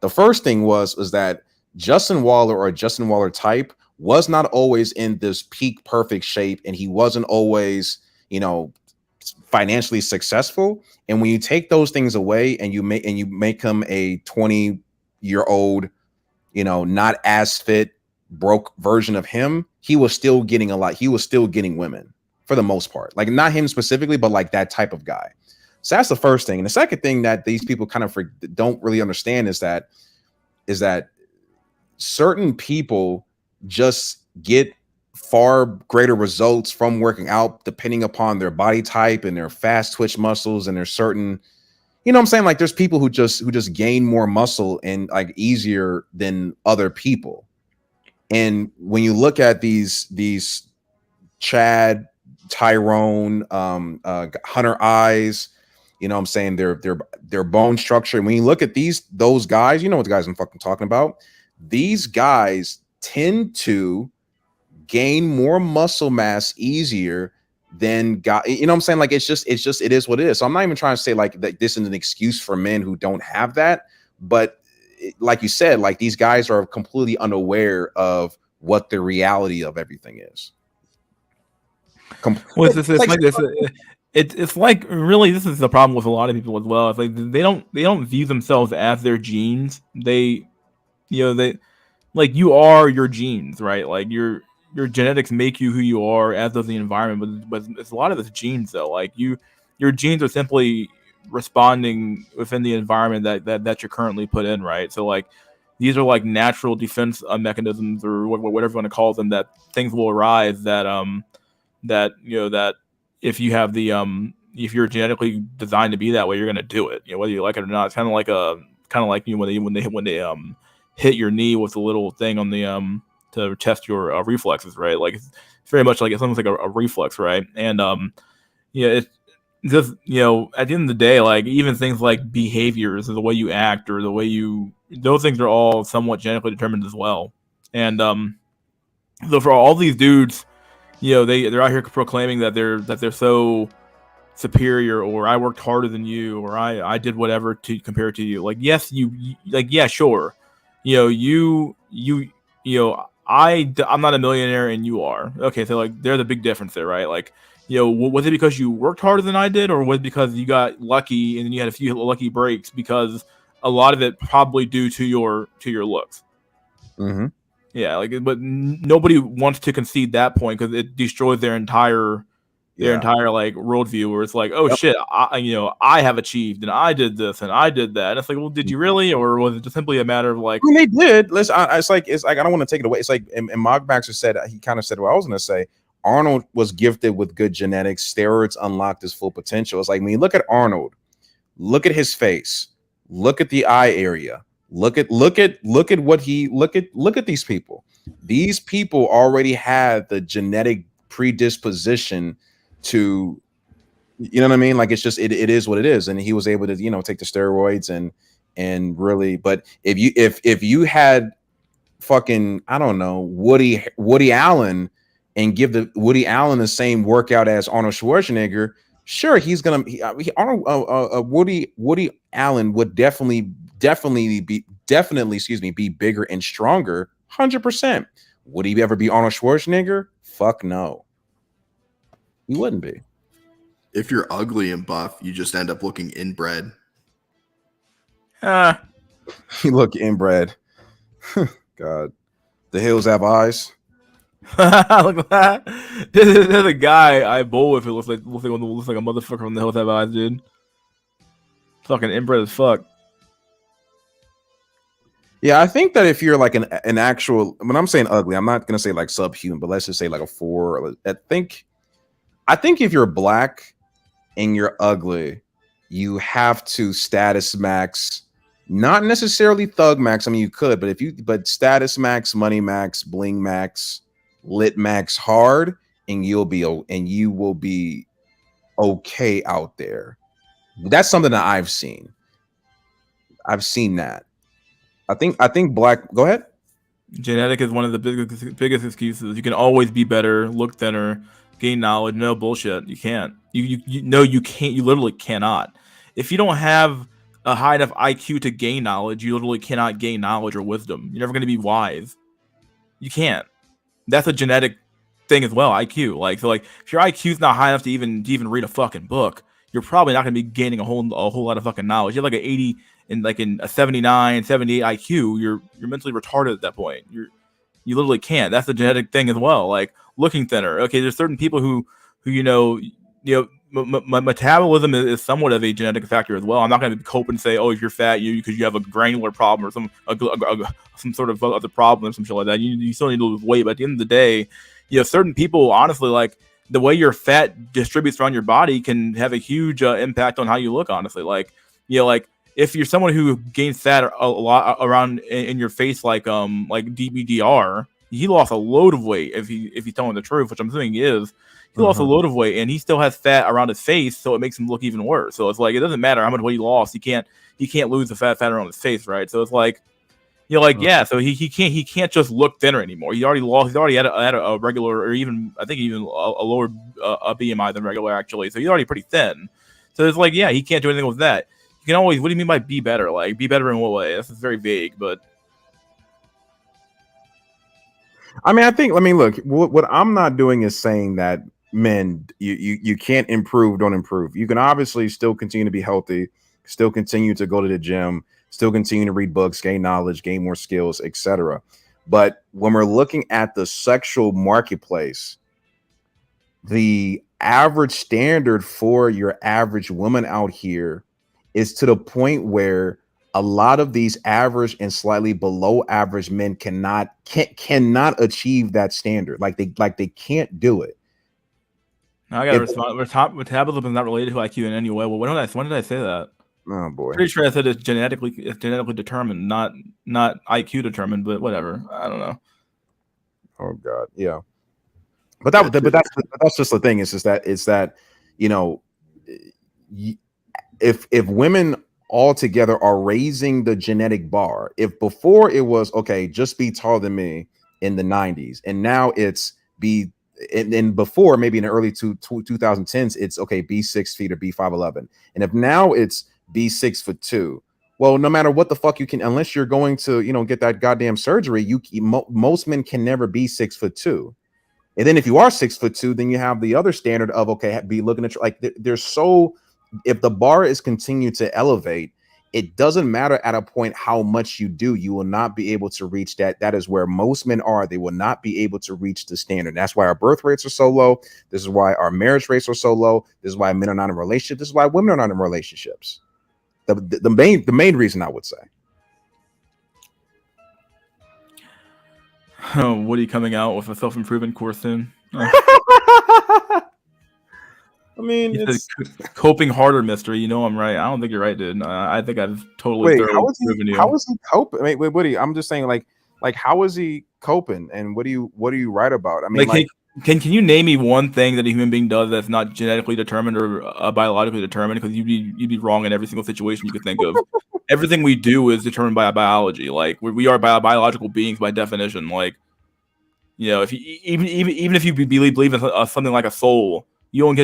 The first thing was that Justin Waller or Justin Waller type was not always in this peak perfect shape, and he wasn't always, you know, financially successful. And when you take those things away and you make him a 20-year-old, you know, not as fit, broke version of him, he was still getting a lot. He was still getting women for the most part, like not him specifically, but like that type of guy. So that's the first thing. And the second thing that these people kind of don't really understand is that certain people just get far greater results from working out depending upon their body type and their fast twitch muscles and their certain, you know what I'm saying? Like there's people who just gain more muscle and like easier than other people. And when you look at these Chad, Tyrone, Hunter Eyes, you know what I'm saying, their bone structure. And when you look at those guys, you know what the guys I'm fucking talking about. These guys tend to gain more muscle mass easier than you know what I'm saying? Like it is what it is. So I'm not even trying to say like that this is an excuse for men who don't have that, but like you said, like these guys are completely unaware of what the reality of everything is. Well, it's like really this is the problem with a lot of people as well. It's like they don't view themselves as their genes. They like you are your genes, right? Like your genetics make you who you are, as does the environment. But it's a lot of it's genes though. Like your genes are simply responding within the environment that you're currently put in, right? So like these are like natural defense mechanisms or whatever you want to call them, that things will arise that that if you have the if you're genetically designed to be that way, you're gonna do it. Whether you like it or not. It's kind of like when they hit your knee with a little thing on the to test your reflexes, right? Like it's very much like it's almost like a reflex, right? And it's just at the end of the day, like even things like behaviors or the way you act or the way those things are all somewhat genetically determined as well. And so for all these dudes, they're out here proclaiming that they're so superior, or I worked harder than you, or I did whatever to compare to you. Like yes, sure, I'm not a millionaire and you are. Okay, so like there's a big difference there, right? Like was it because you worked harder than I did, or was it because you got lucky and then you had a few lucky breaks? Because a lot of it probably due to your looks. Mm-hmm. Yeah, like, but nobody wants to concede that point because it destroys their entire like worldview, where it's like, oh shit, I have achieved and I did this and I did that. And it's like, well, did you really, or was it just simply a matter of like? I mean, they did. Listen, it's like I don't want to take it away. It's like, and Mogmaxer said, he kind of said what I was going to say. Arnold was gifted with good genetics. Steroids unlocked his full potential. It's like when you look at Arnold, look at his face, look at the eye area. Look at these people. These people already had the genetic predisposition to, you know what I mean? Like it's just it is what it is. And he was able to, take the steroids and really, but if you had fucking, I don't know, Woody Allen and give the Woody Allen the same workout as Arnold Schwarzenegger, sure, he's gonna Woody Allen would definitely be bigger and stronger 100%. Would he ever be Arnold Schwarzenegger? Fuck no, he wouldn't be. If you're ugly and buff, you just end up looking inbred. You look inbred. God, the hills have eyes. Look at that. There's a guy I bowl with. It looks like a motherfucker from the hills have eyes, dude. Fucking inbred as fuck. Yeah, I think that if you're like an actual, when I'm saying ugly, I'm not gonna say like subhuman, but let's just say like a 4. I think if you're black and you're ugly, you have to status max, not necessarily thug max. I mean, you could, but status max, money max, bling max, lit max hard, and you will be okay out there. That's something that I've seen. I've seen that. I think black. Go ahead. Genetic is one of the biggest excuses. You can always be better, look thinner, gain knowledge. No bullshit. You can't. You can't. You literally cannot. If you don't have a high enough IQ to gain knowledge, you literally cannot gain knowledge or wisdom. You're never going to be wise. You can't. That's a genetic thing as well. IQ. Like if your IQ's not high enough to even read a fucking book, you're probably not going to be gaining a whole lot of fucking knowledge. You have like an 80 and like in a 79, 78 IQ, you're mentally retarded at that point. You literally can't. That's a genetic thing as well. Like looking thinner. Okay, there's certain people who metabolism is somewhat of a genetic factor as well. I'm not going to cope and say, oh, if you're fat, because you have a granular problem or some sort of other problem or some shit like that. You still need to lose weight. But at the end of the day, certain people, honestly, like the way your fat distributes around your body can have a huge impact on how you look. Honestly, like like if you're someone who gains fat a lot around in your face, like DBDR, he lost a load of weight. If he's telling the truth, which I'm assuming he is, he lost a load of weight, and he still has fat around his face, so it makes him look even worse. So it's like it doesn't matter how much weight he lost, he can't lose the fat around his face, right? So it's like so he can't just look thinner anymore. He's already had a regular, or even I think even a lower a BMI than regular actually. So he's already pretty thin. So it's like he can't do anything with that. You can always, what do you mean by be better? Like be better in what way? This is very vague, but I mean, look, what I'm not doing is saying that men, you can't improve, don't improve. You can obviously still continue to be healthy, still continue to go to the gym, still continue to read books, gain knowledge, gain more skills, etc. But when we're looking at the sexual marketplace, the average standard for your average woman out here is to the point where a lot of these average and slightly below average men cannot achieve that standard. Like they can't do it. Now I gotta respond. Metabolism is not related to IQ in any way. Well, when did I say that? Oh boy, pretty sure I said it's genetically determined, not IQ determined, but whatever. I don't know. Oh god, yeah. But that's just the thing. It's that if women altogether are raising the genetic bar, if before it was okay, just be taller than me in the 90s, and now it's be and before maybe in the early 2010s, it's okay, be 6 feet or be 5'11", and if now it's be 6'2", well, no matter what the fuck you can, unless you're going to get that goddamn surgery, most men can never be 6'2". And then if you are 6'2", then you have the other standard of okay, be looking at like there's so if the bar is continued to elevate, it doesn't matter at a point how much you do, you will not be able to reach that. That is where most men are. They will not be able to reach the standard. That's why our birth rates are so low. This is why our marriage rates are so low. This is why men are not in relationships. This is why women are not in relationships. The main reason, I would say. Woody coming out with a self-improvement course soon. I mean, it's coping harder mystery. I'm right. I don't think you're right, dude. I think I've totally proven you. How is he coping? Wait, Woody, I'm just saying, like how is he coping? And what do you write about? I mean, can you name me one thing that a human being does that's not genetically determined or biologically determined? Because you'd be wrong in every single situation you could think of. Everything we do is determined by biology. Like we are biological beings by definition. Like if you even if you believe in something like a soul, you don't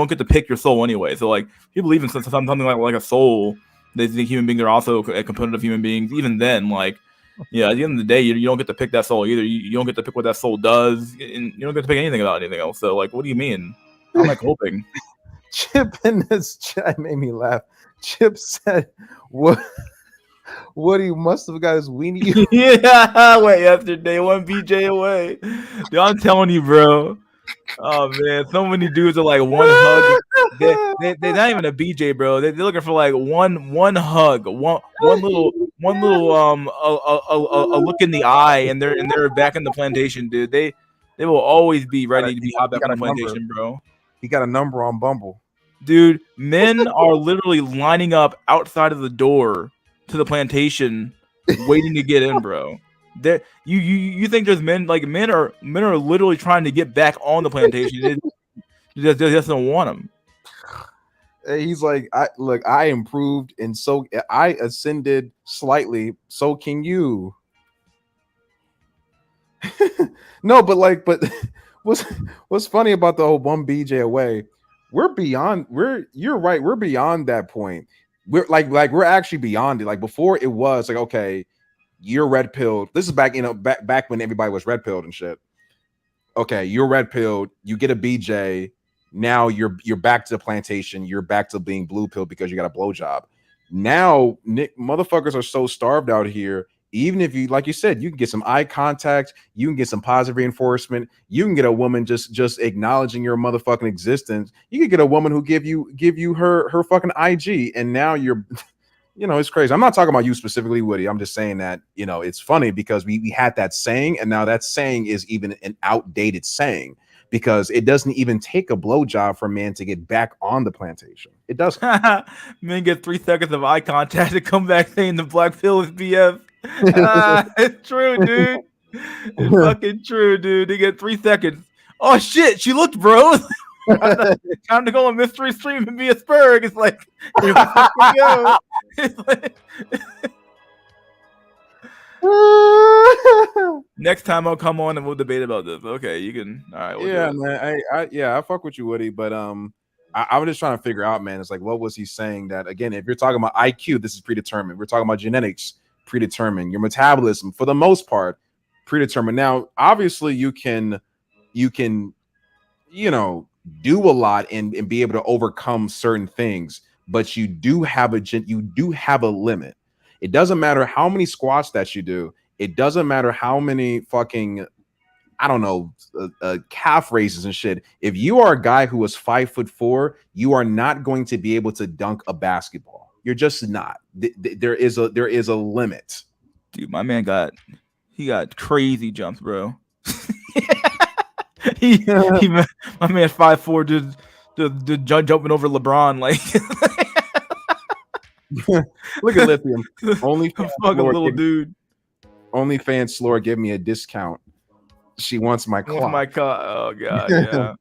get to pick your soul anyway. So like if you believe in something like a soul, they think human beings are also a component of human beings. Even then, like at the end of the day, you don't get to pick that soul either. You don't get to pick what that soul does, and you don't get to pick anything about anything else. So like, what do you mean? How am I coping? Chip in this chat made me laugh. Chip said, Woody must have got his weenie. Yeah, wait, yesterday, one BJ away. Dude, I'm telling you, bro. Oh man, so many dudes are like one hug. They're not even a BJ, bro. They're looking for like one hug, one little a look in the eye, and they're back in the plantation, dude. They will always be ready to be hot back on the plantation, bro. He got a number on Bumble, dude. Men are literally lining up outside of the door to the plantation, waiting to get in, bro. That you think there's men are literally trying to get back on the plantation. They just don't want them. He's like, I improved, and so I ascended slightly. So can you? No, but what's funny about the whole one BJ away? You're right. We're beyond that point. We're actually beyond it. Like before, it was like, okay, you're red pilled. This is back when everybody was red pilled and shit. Okay, you're red pilled. You get a BJ. Now you're back to the plantation. You're back to being blue pilled because you got a blowjob. Now, motherfuckers are so starved out here. Even if you, like you said, you can get some eye contact, you can get some positive reinforcement, you can get a woman just acknowledging your motherfucking existence. You can get a woman who give you her fucking IG, and now you're you know, it's crazy. I'm not talking about you specifically, Woody. I'm just saying that, you know, it's funny because we had that saying, and now that saying is even an outdated saying because it doesn't even take a blowjob for a man to get back on the plantation. It doesn't. Man get 3 seconds of eye contact to come back saying the black pill is BS. It's true, dude. It's fucking true, dude. They get 3 seconds. Oh shit, she looked, bro. Time to go on mystery stream and be a spurg. It's like, here we fucking go. It's like, next time I'll come on and we'll debate about this. Okay, you can. All right. Yeah, man. I fuck with you, Woody, but I was just trying to figure out, man. It's like, what was he saying? That again, if you're talking about IQ, this is predetermined. We're talking about genetics, predetermined. Your metabolism, for the most part, predetermined. Now, obviously, you can, you know, do a lot and be able to overcome certain things, but you do have a limit. It doesn't matter how many squats that you do. It doesn't matter how many fucking, I don't know, calf raises and shit. If you are a guy who is 5'4", you are not going to be able to dunk a basketball. You're just not. There is a limit. Dude, my man got crazy jumps, bro. my man 5'4", just jumping over LeBron like. Look at Lithium. Only fucking little dude. OnlyFans Slore give me a discount. She wants my clock. Oh god, yeah.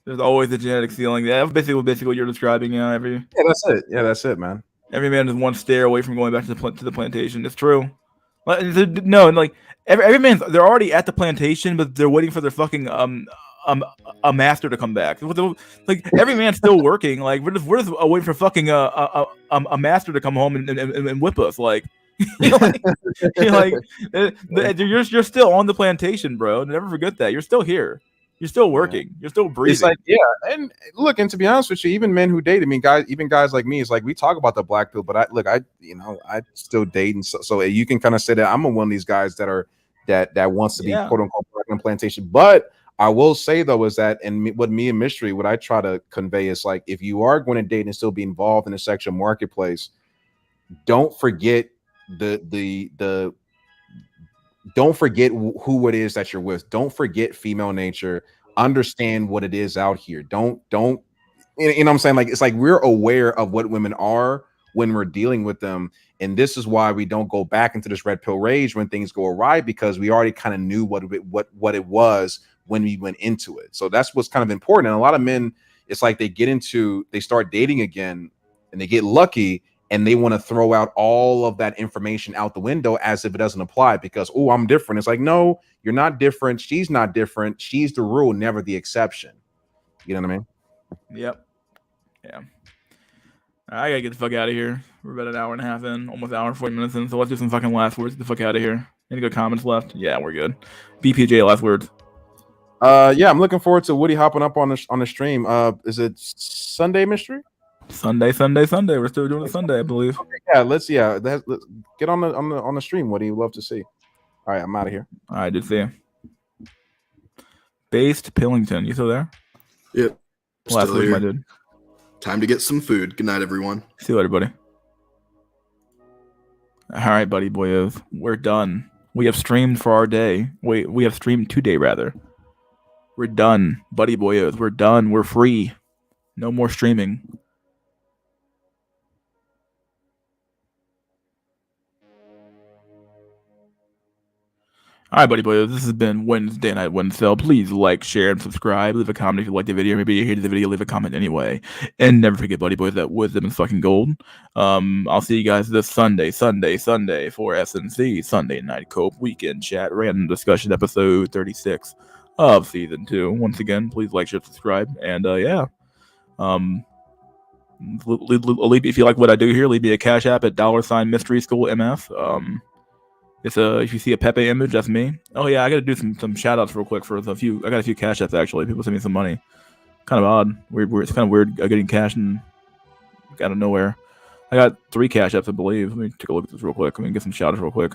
There's always a genetic ceiling. That's basically what you're describing. Yeah, that's it. Yeah, that's it, man. Every man is one stair away from going back to the plantation. It's true. No, like every man's, they're already at the plantation, but they're waiting for their fucking a master to come back. Like every man's still working. Like we're just waiting for fucking a master to come home and whip us. Like you're still on the plantation, bro. Never forget that. You're still here. You're still working. You're still breathing. It's like, yeah. And look, and to be honest with you, even men who date, I mean, guys like me, it's like we talk about the black pill, but I still date, and so you can kind of say that I'm one of these guys that wants to be quote unquote black on plantation. But I will say though is that, and what me and Mystery, what I try to convey is like, if you are going to date and still be involved in the sexual marketplace, don't forget don't forget who it is that you're with. Don't forget female nature. Understand what it is out here. Don't you know what I'm saying? Like, it's like we're aware of what women are when we're dealing with them. And this is why we don't go back into this red pill rage when things go awry, because we already kind of knew what it was when we went into it. So that's what's kind of important. And a lot of men, it's like they start dating again and they get lucky, and they want to throw out all of that information out the window as if it doesn't apply because, oh, I'm different. It's like, no, you're not different. She's not different. She's the rule, never the exception. You know what I mean? Yep. Yeah. I gotta get the fuck out of here. We're about an hour and a half in, almost an hour and 40 minutes in. So let's do some fucking last words. Get the fuck out of here. Any good comments left? Yeah, we're good. BPJ, last words. Yeah, I'm looking forward to Woody hopping up on the stream. Is it Sunday, Mystery? Sunday. We're still doing it Sunday, I believe. Okay, yeah, let's get on the stream. What do you love to see? All right, I'm out of here. All right, good to see you. Based Pillington, you still there? Yep. Last week, my dude. Time to get some food. Good night, everyone. See you later, buddy. All right, buddy boyos. We're done. We have streamed for our day. Wait, we have streamed today, rather. We're done, buddy boyos. We're done. We're free. No more streaming. All right, buddy boys, this has been Wednesday Night WINsday. Please like, share, and subscribe. Leave a comment if you like the video. Maybe you hated the video, leave a comment anyway. And never forget, buddy boys, that wisdom is fucking gold. I'll see you guys this Sunday for SNC, Sunday Night Cope Weekend Chat, Random Discussion, episode 36 of Season 2. Once again, please like, share, subscribe. And, yeah. If you like what I do here, leave me a cash app at $MysterySchoolMS. If you see a Pepe image, that's me. Oh yeah, I gotta do some shout outs real quick for a few. I got a few cash apps actually. People send me some money. Kind of odd. Weird. It's kind of weird getting cash and out of nowhere. I got 3 cash apps, I believe. Let me take a look at this real quick. Let me get some shout outs real quick.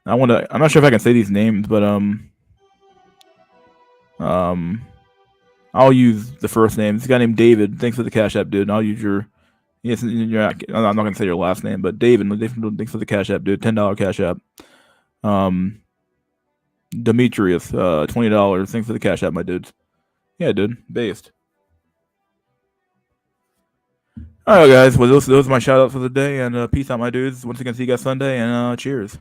I'm not sure if I can say these names, but I'll use the first name. This guy named David. Thanks for the cash app, dude. And I'll use your Yes, I'm not gonna say your last name, but David, thanks for the Cash App, dude. $10 Cash App. Demetrius, $20. Thanks for the Cash App, my dudes. Yeah, dude, based. All right, guys. Well, those are my shout outs for the day, and peace out, my dudes. Once again, see you guys Sunday, and cheers.